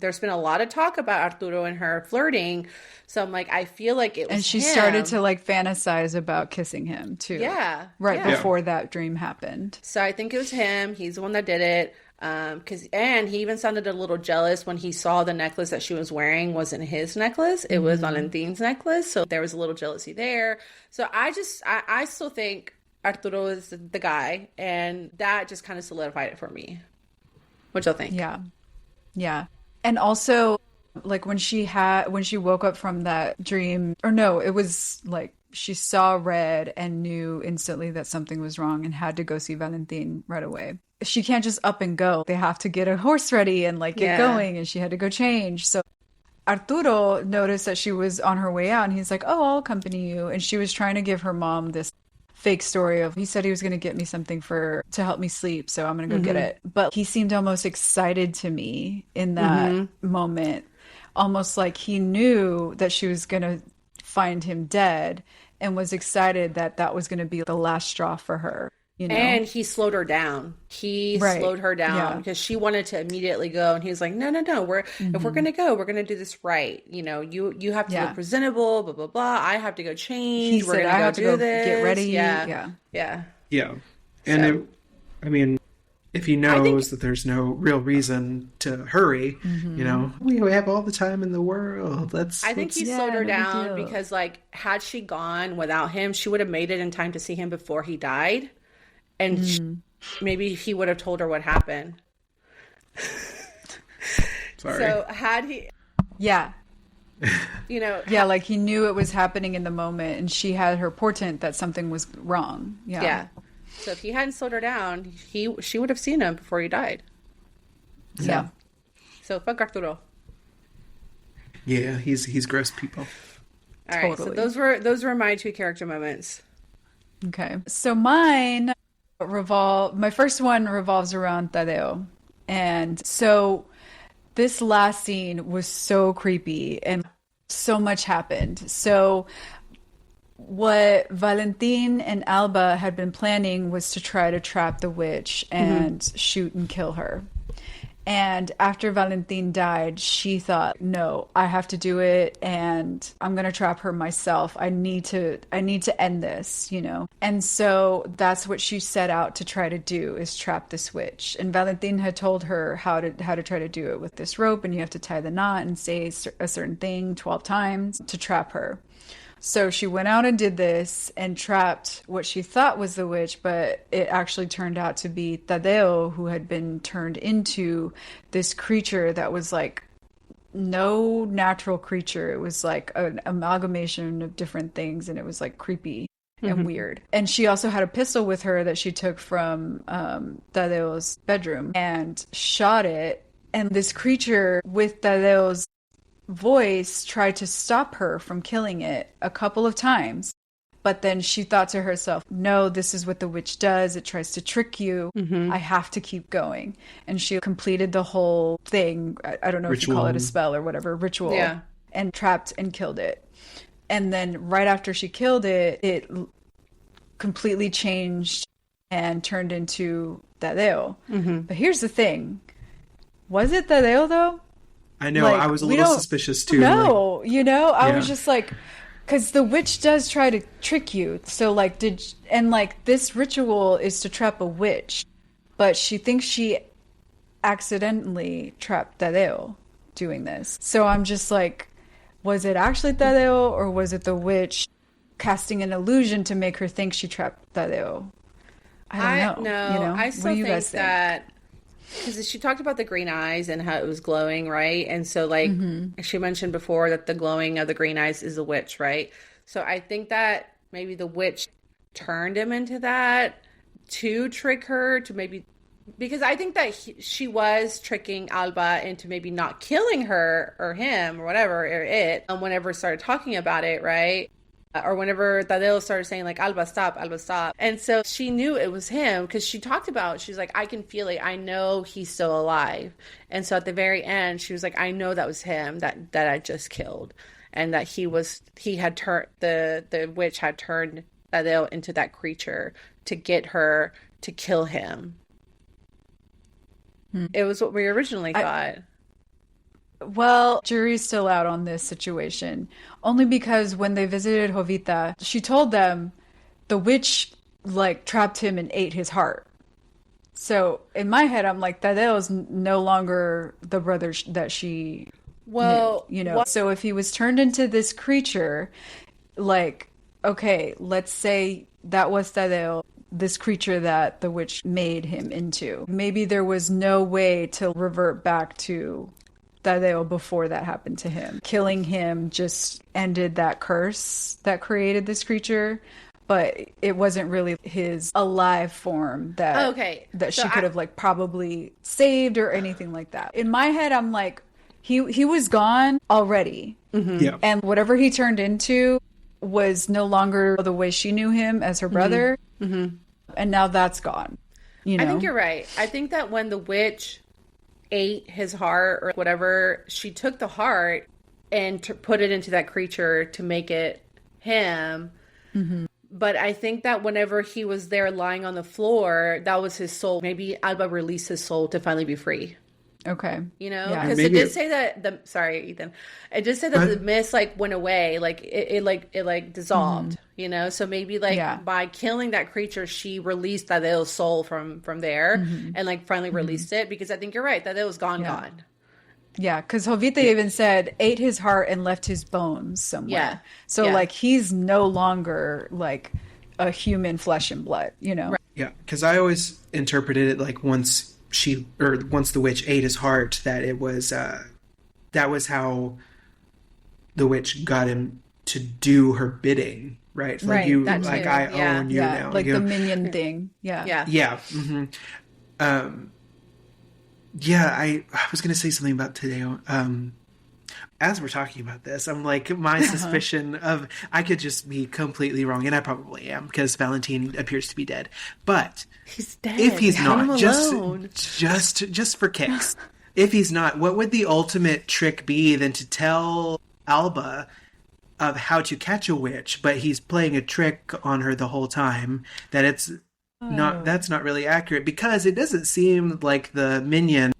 there's been a lot of talk about Arturo and her flirting. So I'm like, I feel like it was And she him. started to fantasize about kissing him too. Yeah. Right yeah. before that dream happened. So I think it was him. He's the one that did it. And he even sounded a little jealous when he saw the necklace that she was wearing wasn't his necklace. It was Valentin's necklace. So there was a little jealousy there. So I still think Arturo is the guy, and that just kind of solidified it for me. What y'all think? Yeah. And also, like, when she woke up from that dream, or no, it was like she saw red and knew instantly that something was wrong and had to go see Valentin right away. She can't just up and go. They have to get a horse ready and get going, and she had to go change. So Arturo noticed that she was on her way out, and he's like, "Oh, I'll accompany you." And she was trying to give her mom this fake story of, he said he was going to get me something to help me sleep, so I'm going to go get it. But he seemed almost excited to me in that moment, almost like he knew that she was going to find him dead and was excited that that was going to be the last straw for her. And he slowed her down. He slowed her down because she wanted to immediately go, and he was like, "No. If we're gonna go, we're gonna do this right. You have to look presentable. Blah blah blah. I have to go change. He said, "I have to go this. get ready." Yeah. And If he I think knows that there's no real reason to hurry, we have all the time in the world. I think he Yeah, slowed her no big down deal. because, like, had she gone without him, she would have made it in time to see him before he died, and maybe he would have told her what happened. Sorry. So had he, Yeah. yeah, Like he knew it was happening in the moment and she had her portent that something was wrong. Yeah. So if he hadn't slowed her down, she would have seen him before he died. Yeah. So fuck Arturo. Yeah, he's gross people. All right. So those were my 2 character moments. Okay. So my first one revolves around Tadeo. And so this last scene was so creepy and so much happened. So what Valentin and Alba had been planning was to try to trap the witch and shoot and kill her. And after Valentin died, she thought, no, I have to do it and I'm going to trap her myself. I need to end this, And so that's what she set out to try to do, is trap this witch. And Valentin had told her how to try to do it with this rope, and you have to tie the knot and say a certain thing 12 times to trap her. So she went out and did this and trapped what she thought was the witch, but it actually turned out to be Tadeo, who had been turned into this creature that was like no natural creature. It was like an amalgamation of different things, and it was like creepy and weird. And she also had a pistol with her that she took from Tadeo's bedroom and shot it. And this creature with Tadeo's voice tried to stop her from killing it a couple of times, but then she thought to herself, no, this is what the witch does. It tries to trick you. I have to keep going. And she completed the whole thing. I don't know if you call it a spell or whatever, ritual, and trapped and killed it. And then right after she killed it, it completely changed and turned into Tadeo. But here's the thing. Was it Tadeo though? I know, I was a little suspicious too. No, I was just like, because the witch does try to trick you. So like, this ritual is to trap a witch, but she thinks she accidentally trapped Tadeo doing this. So I'm just like, was it actually Tadeo, or was it the witch casting an illusion to make her think she trapped Tadeo? I don't know. No, I still think that, because she talked about the green eyes and how it was glowing, right? And so, like, she mentioned before that the glowing of the green eyes is a witch, right? So I think that maybe the witch turned him into that to trick her, to maybe, because I think that she was tricking Alba into maybe not killing her or him or whatever, or it, whenever it started talking about it, right? Or whenever Tadeo started saying, like, Alba, stop, Alba, stop. And so she knew it was him, because she talked about, she's like, I can feel it. I know he's still alive. And so at the very end, she was like, I know that was him that I just killed. And that he had turned, the witch had turned Tadeo into that creature to get her to kill him. It was what we originally thought. Well, jury's still out on this situation. Only because when they visited Jovita, she told them the witch, like, trapped him and ate his heart. So in my head, I'm like, Tadeo's no longer the brother that she knew, So if he was turned into this creature, like, okay, let's say that was Tadeo, this creature that the witch made him into. Maybe there was no way to revert back to Tadeo before that happened to him. Killing him just ended that curse that created this creature, but it wasn't really his alive form that she could have like probably saved or anything like that. In my head, I'm like, he was gone already. Yeah. And whatever he turned into was no longer the way she knew him as her brother. And now that's gone. I think you're right. I think that when the witch ate his heart or whatever, she took the heart and put it into that creature to make it him. But I think that whenever he was there lying on the floor, that was his soul. Maybe Alba released his soul to finally be free. Okay. You know, Yeah. because it maybe did say that sorry, Ethan. It did say that the mist like went away, like it dissolved, you know? So maybe like by killing that creature, she released that little soul from there and like finally released it, because I think you're right, that it was gone. Yeah, because Jovita even said, ate his heart and left his bones somewhere. Yeah. So like he's no longer like a human flesh and blood, you know? Right. Yeah, because I always interpreted it like once the witch ate his heart, that it was that was how the witch got him to do her bidding, right? Like Right, you, that like too. I own you now, like you the know? minion thing. Yeah. Yeah. Mm-hmm. Yeah, I was going to say something about today. As we're talking about this, I'm like, my suspicion of, I could just be completely wrong, and I probably am, because Valentine appears to be dead. But He's dead. if he's Leave not, him alone. just for kicks, if he's not, what would the ultimate trick be than to tell Alba of how to catch a witch, but he's playing a trick on her the whole time? That it's that's not really accurate, because it doesn't seem like the minion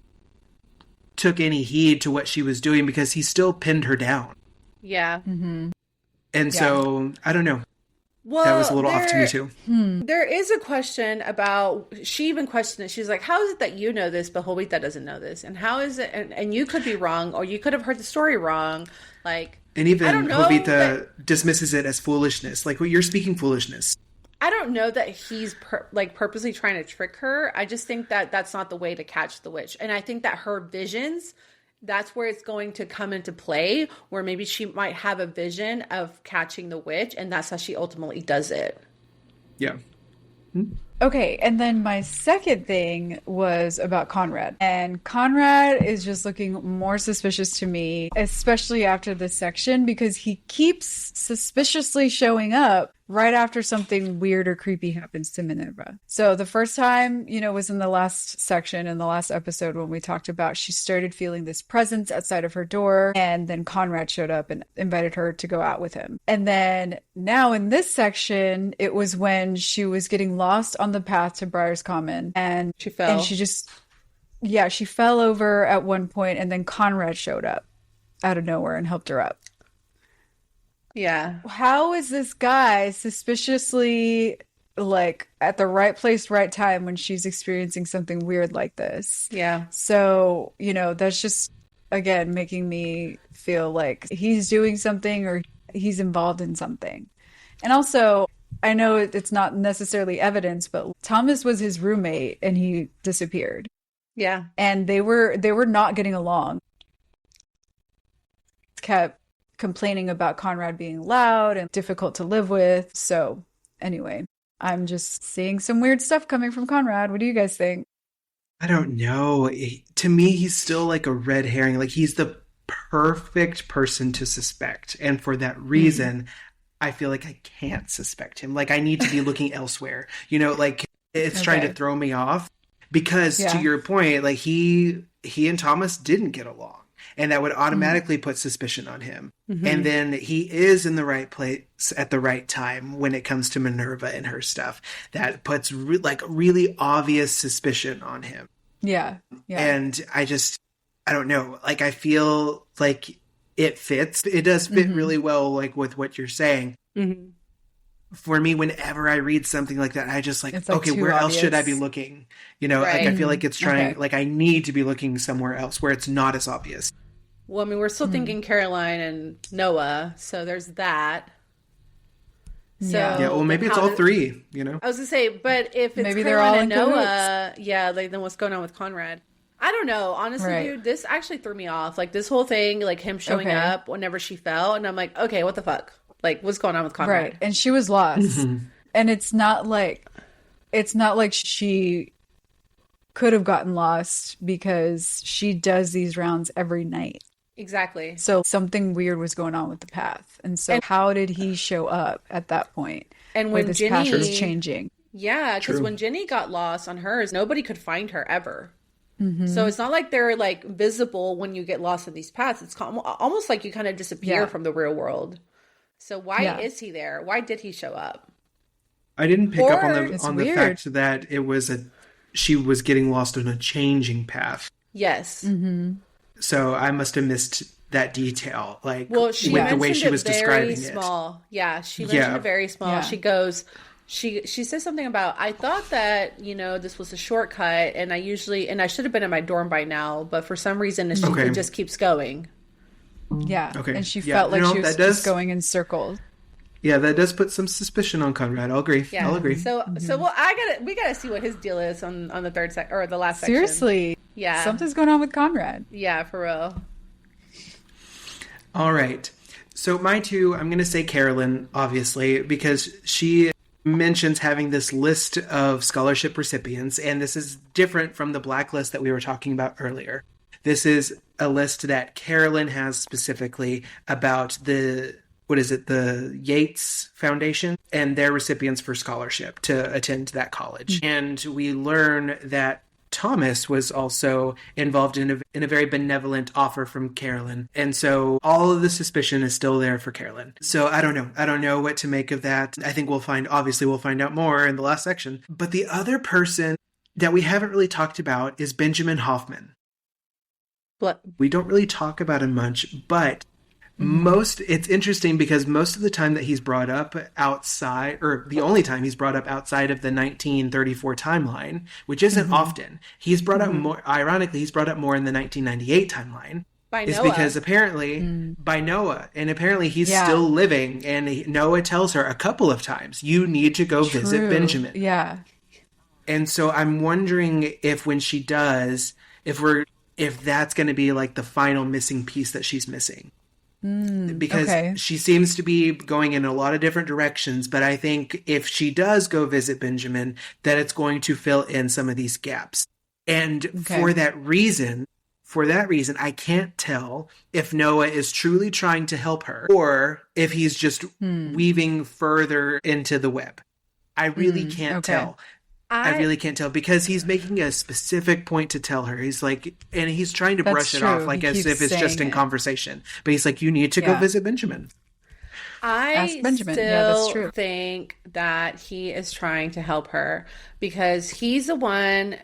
took any heed to what she was doing, because he still pinned her down. Yeah. And so I don't know. Well, That was a little off to me too. There is a question about, she even questioned it. She's like, how is it that you know this, but Jovita doesn't know this? And how is it, and you could be wrong, or you could have heard the story wrong. Like, And even I don't know Jovita dismisses it as foolishness. Like, well, you're speaking foolishness. I don't know that he's purposely trying to trick her. I just think that that's not the way to catch the witch. And I think that her visions, that's where it's going to come into play, where maybe she might have a vision of catching the witch, and that's how she ultimately does it. Yeah. Okay, and then my second thing was about Conrad. And Conrad is just looking more suspicious to me, especially after this section, because he keeps suspiciously showing up right after something weird or creepy happens to Minerva. So the first time, was in the last section, in the last episode, when we talked about she started feeling this presence outside of her door, and then Conrad showed up and invited her to go out with him. And then now in this section, it was when she was getting lost on the path to Briar's Common, and She fell. And she fell over at one point, and then Conrad showed up out of nowhere and helped her up. Yeah. How is this guy suspiciously like at the right place, right time when she's experiencing something weird like this? Yeah. So, that's just, again, making me feel like he's doing something or he's involved in something. And also, I know it's not necessarily evidence, but Thomas was his roommate and he disappeared. Yeah. And they were not getting along. Kept complaining about Conrad being loud and difficult to live with. So anyway, I'm just seeing some weird stuff coming from Conrad. What do you guys think? I don't know. To me, he's still like a red herring. Like, he's the perfect person to suspect. And for that reason, I feel like I can't suspect him. Like, I need to be looking elsewhere. Like, it's trying to throw me off. Because to your point, like, he and Thomas didn't get along. And that would automatically put suspicion on him. And then he is in the right place at the right time when it comes to Minerva and her stuff. That puts really obvious suspicion on him. Yeah. And I don't know. Like, I feel like it fits. It does fit really well, like, with what you're saying. For me, whenever I read something like that, I just okay, where else should I be looking? Right. Like, I feel like it's trying, like, I need to be looking somewhere else where it's not as obvious. Well, I mean, we're still thinking Caroline and Noah, so there's that. So yeah, well, maybe it's all three, I was gonna say, but if it's maybe Caroline they're all and in Noah, then what's going on with Conrad? I don't know. Honestly, dude, this actually threw me off. Like, this whole thing, like him showing up whenever she fell, and I'm like, okay, what the fuck? Like, what's going on with Conrad? Right. And she was lost. And it's not like she could have gotten lost, because she does these rounds every night. Exactly. So something weird was going on with the path. And so how did he show up at that point? And where when this Jenny path is changing? Yeah, because when Jenny got lost on hers, nobody could find her ever. So it's not like they're like visible when you get lost in these paths. It's almost like you kind of disappear from the real world. So why is he there? Why did he show up? I didn't pick up on the weird. fact that it was she was getting lost on a changing path. Yes. So I must have missed that detail, like Well, she with the way mentioned she it was very describing it. small. Yeah, she mentioned it very small. Yeah. She goes, she says something about, I thought that, this was a shortcut, and I should have been in my dorm by now, but for some reason it just keeps going. Yeah. Okay. And she Yeah, felt like no, she was that does- just going in circles. Yeah, that does put some suspicion on Conrad. I'll agree. Yeah. I'll agree. So well, we gotta see what his deal is on the third or the last section. Seriously. Yeah. Something's going on with Conrad. Yeah, for real. All right. So my two, I'm going to say Carolyn, obviously, because she mentions having this list of scholarship recipients, and this is different from the blacklist that we were talking about earlier. This is a list that Carolyn has specifically about the Yates Foundation and their recipients for scholarship to attend that college. And we learn that Thomas was also involved in a very benevolent offer from Carolyn. And so all of the suspicion is still there for Carolyn. So I don't know. I don't know what to make of that. I think we'll find out more in the last section. But the other person that we haven't really talked about is Benjamin Hoffman. What? We don't really talk about him much, but it's interesting because most of the time that he's brought up outside, or the only time he's brought up outside of the 1934 timeline, which isn't often, he's brought up more, ironically, he's brought up more in the 1998 timeline. By is Noah. Because apparently, by Noah, and apparently he's still living, and Noah tells her a couple of times, you need to go visit Benjamin. Yeah. And so I'm wondering if when she does, if that's going to be like the final missing piece that she's missing. Because she seems to be going in a lot of different directions, but I think if she does go visit Benjamin, that it's going to fill in some of these gaps. And for that reason, I can't tell if Noah is truly trying to help her or if he's just weaving further into the web. I really can't tell. I really can't tell because he's making a specific point to tell her. He's like, and he's trying to brush it off like as if it's just in conversation. But he's like, you need to go visit Benjamin. I Benjamin. still think that he is trying to help her because he's the one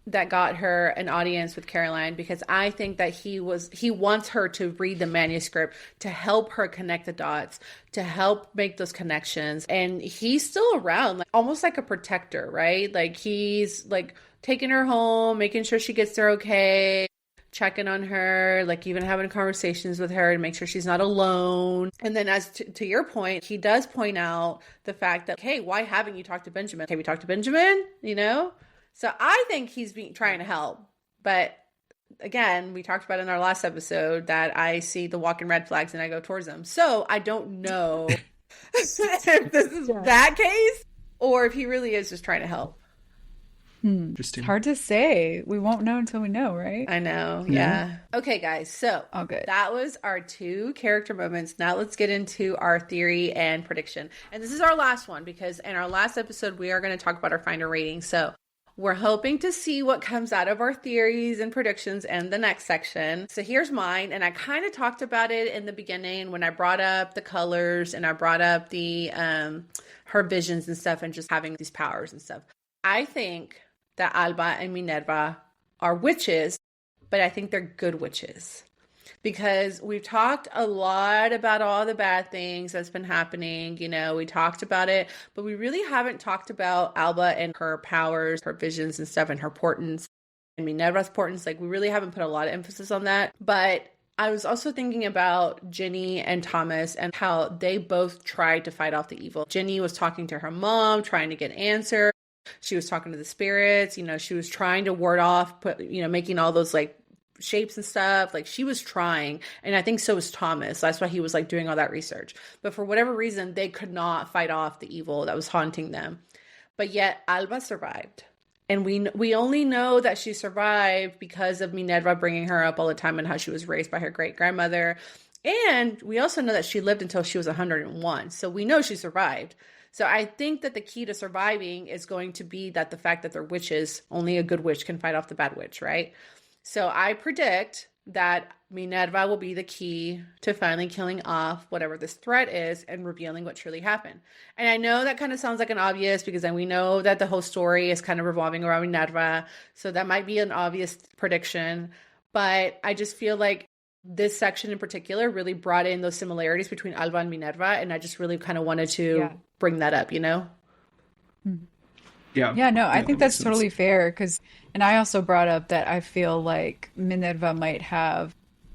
that got her an audience with Caroline, because I think that he wants her to read the manuscript to help her connect the dots, to help make those connections. And he's still around, like, almost like a protector, right? Like he's like taking her home, making sure she gets there okay, checking on her, like even having conversations with her to make sure she's not alone. And then as to your point, he does point out the fact that, hey, why haven't you talked to Benjamin? Have you talked to Benjamin? So I think he's trying to help. But again, we talked about in our last episode that I see the walking red flags and I go towards them. So I don't know if this is that case or if he really is just trying to help. Interesting. Hard to say. We won't know until we know, right? I know. Yeah. Okay, guys. So good. That was our 2 character moments. Now let's get into our theory and prediction. And this is our last one because in our last episode, we are going to talk about our final rating. So we're hoping to see what comes out of our theories and predictions in the next section. So here's mine. And I kind of talked about it in the beginning when I brought up the colors and I brought up the her visions and stuff and just having these powers and stuff. I think that Alba and Minerva are witches, but I think they're good witches. Because we've talked a lot about all the bad things that's been happening. We talked about it, but we really haven't talked about Alba and her powers, her visions and stuff, and her portents, and Minerva's portents. Like, we really haven't put a lot of emphasis on that. But I was also thinking about Ginny and Thomas and how they both tried to fight off the evil. Ginny was talking to her mom, trying to get answers. She was talking to the spirits. She was trying to ward off, making all those like shapes and stuff. Like, she was trying, and I think so was Thomas. That's why he was like doing all that research. But for whatever reason, they could not fight off the evil that was haunting them. But yet Alba survived, and we only know that she survived because of Minerva bringing her up all the time and how she was raised by her great grandmother. And we also know that she lived until she was 101. So we know she survived. So I think that the key to surviving is going to be that the fact that they're witches, only a good witch can fight off the bad witch, right? So I predict that Minerva will be the key to finally killing off whatever this threat is and revealing what truly happened. And I know that kind of sounds like an obvious because then we know that the whole story is kind of revolving around Minerva. So that might be an obvious prediction. but I just feel like this section in particular really brought in those similarities between Alba and Minerva, and I just really kind of wanted to bring that up, you know? Yeah, no, I think that's totally fair and I also brought up that I feel like Minerva might have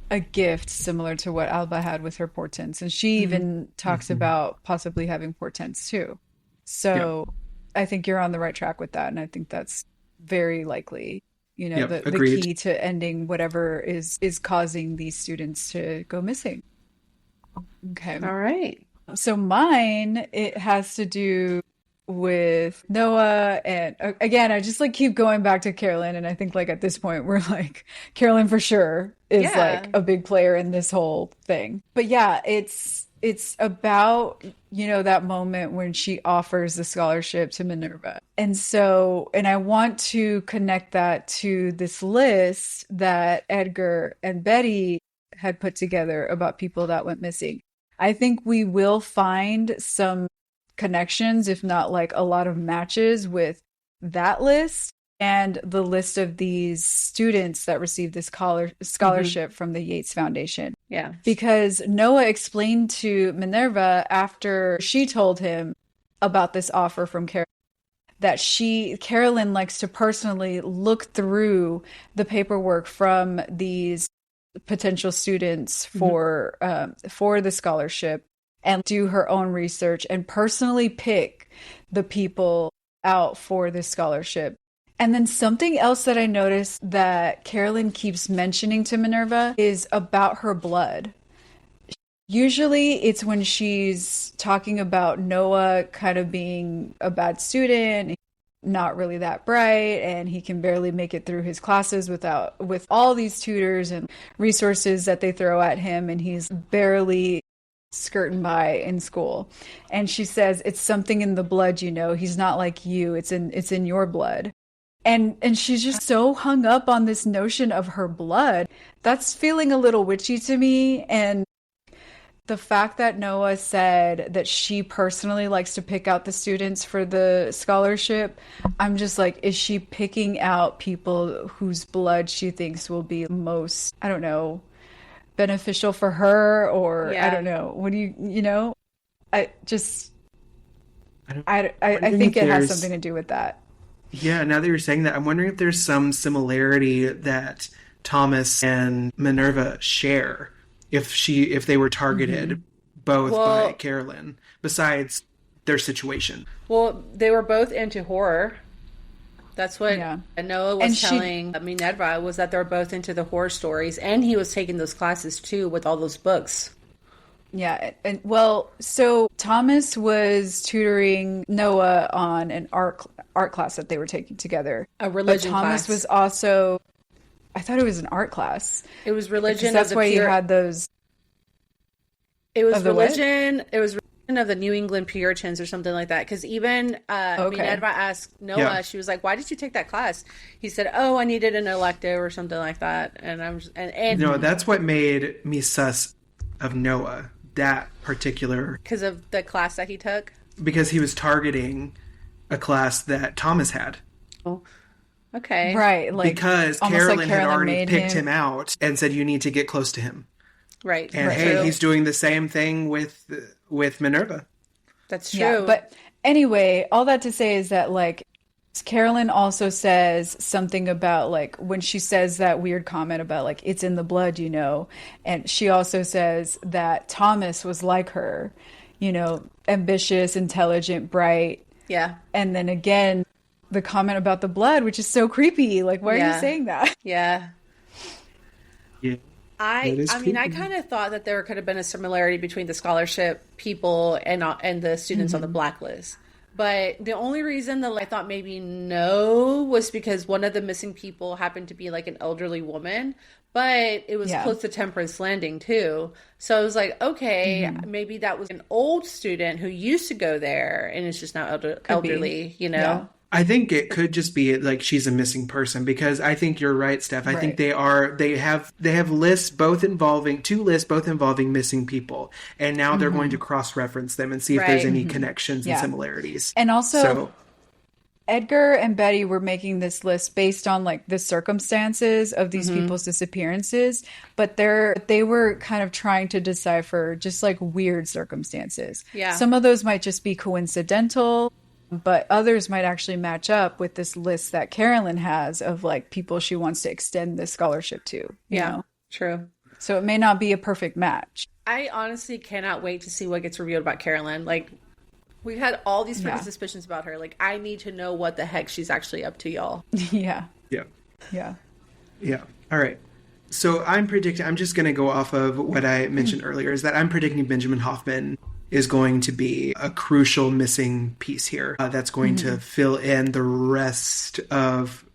a gift similar to what Alba had with her portents. And she even talks about possibly having portents too. So I think you're on the right track with that. And I think that's very likely, the key to ending whatever is causing these students to go missing. Okay. All right. So mine, it has to do with Noah, and again, I just like keep going back to Carolyn, and I think like at this point we're like Carolyn for sure is like a big player in this whole thing. But yeah, it's about, that moment when she offers the scholarship to Minerva. And I want to connect that to this list that Edgar and Betty had put together about people that went missing. I think we will find some connections, if not like a lot of matches with that list and the list of these students that received this scholarship from the Yates Foundation. Yeah. Because Noah explained to Minerva after she told him about this offer from Carolyn that Carolyn likes to personally look through the paperwork from these potential students for the scholarship and do her own research and personally pick the people out for this scholarship. And then something else that I noticed that Carolyn keeps mentioning to Minerva is about her blood. Usually it's when she's talking about Noah kind of being a bad student, not really that bright, and he can barely make it through his classes with all these tutors and resources that they throw at him, and he's barely skirting by in school. And she says it's something in the blood, he's not like you, it's in your blood. And she's just so hung up on this notion of her blood. That's feeling a little witchy to me. And the fact that Noah said that she personally likes to pick out the students for the scholarship, I'm just like, is she picking out people whose blood she thinks will be most, I don't know, beneficial for her, or I don't know. What do I think it has something to do with that. Yeah, now that you're saying that, I'm wondering if there's some similarity that Thomas and Minerva share, if they were targeted both by Carolyn, besides their situation. Well, they were both into horror. That's what Noah was telling Minerva, was that they're both into the horror stories, and he was taking those classes too with all those books. Yeah, and so Thomas was tutoring Noah on an art class that they were taking together. A religion class. Thomas was also, I thought it was an art class. It was religion. That's why you had those. It was religion. It was of the New England Puritans or something like that, because even Minerva asked Noah, she was like, why did you take that class? He said, oh, I needed an elective or something like that. And I'm just, and no, that's what made me sus of Noah, that particular, because of the class that he took, because he was targeting a class that Thomas had. Oh, okay, right, like because Carolyn had already picked him out and said you need to get close to him. Right. And hey, he's doing the same thing with Minerva. That's true. Yeah, but anyway, all that to say is that like Carolyn also says something about like when she says that weird comment about like it's in the blood, and she also says that Thomas was like her, ambitious, intelligent, bright. Yeah. And then again, the comment about the blood, which is so creepy. Like, why are you saying that? Yeah. Yeah. I mean, I kind of thought that there could have been a similarity between the scholarship people and the students on the blacklist. But the only reason that I thought maybe no was because one of the missing people happened to be like an elderly woman, but it was close to Temperance Landing too. So I was like, okay, maybe that was an old student who used to go there and is just now elderly, Yeah. I think it could just be like she's a missing person, because I think you're right, Steph. I think they have lists both involving missing people, and now they're going to cross-reference them and see if there's any connections and similarities. And also Edgar and Betty were making this list based on like the circumstances of these people's disappearances, but they were kind of trying to decipher just like weird circumstances. Yeah. Some of those might just be coincidental, but others might actually match up with this list that Carolyn has of like people she wants to extend this scholarship to. You know? True. So it may not be a perfect match. I honestly cannot wait to see what gets revealed about Carolyn. Like, we've had all these different suspicions about her. Like, I need to know what the heck she's actually up to, y'all. Yeah. Yeah. Yeah. Yeah. All right. So I'm just going to go off of what I mentioned earlier, is that I'm predicting Benjamin Hoffman is going to be a crucial missing piece here that's going to fill in the rest of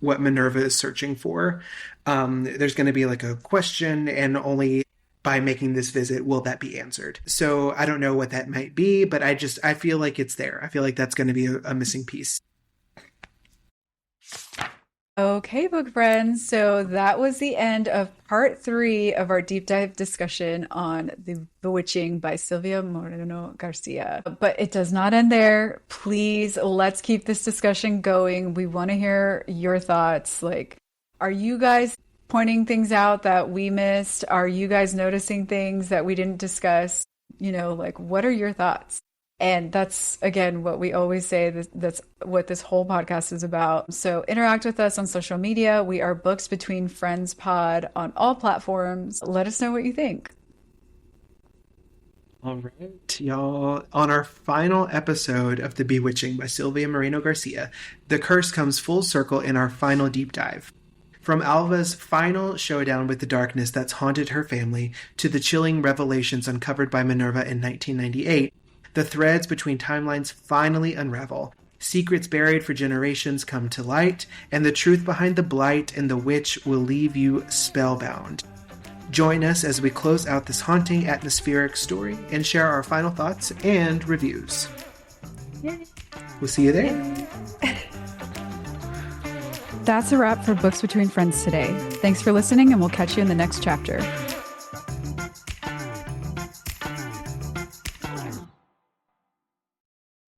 what Minerva is searching for. There's going to be like a question, and only by making this visit will that be answered. So I don't know what that might be, but I feel like it's there. I feel like that's going to be a missing piece. Okay, book friends. So that was the end of part 3 of our deep dive discussion on The Bewitching by Silvia Moreno-Garcia. But it does not end there. Please, let's keep this discussion going. We want to hear your thoughts. Like, are you guys pointing things out that we missed? Are you guys noticing things that we didn't discuss? You know, like, what are your thoughts? And that's, again, what we always say. That's what this whole podcast is about. So interact with us on social media. We are Books Between Friends Pod on all platforms. Let us know what you think. All right, y'all. On our final episode of The Bewitching by Silvia Moreno-Garcia, the curse comes full circle in our final deep dive. From Alva's final showdown with the darkness that's haunted her family to the chilling revelations uncovered by Minerva in 1998, the threads between timelines finally unravel. Secrets buried for generations come to light, and the truth behind the blight and the witch will leave you spellbound. Join us as we close out this haunting atmospheric story and share our final thoughts and reviews. Yay. We'll see you there. That's a wrap for Books Between Friends today. Thanks for listening, and we'll catch you in the next chapter.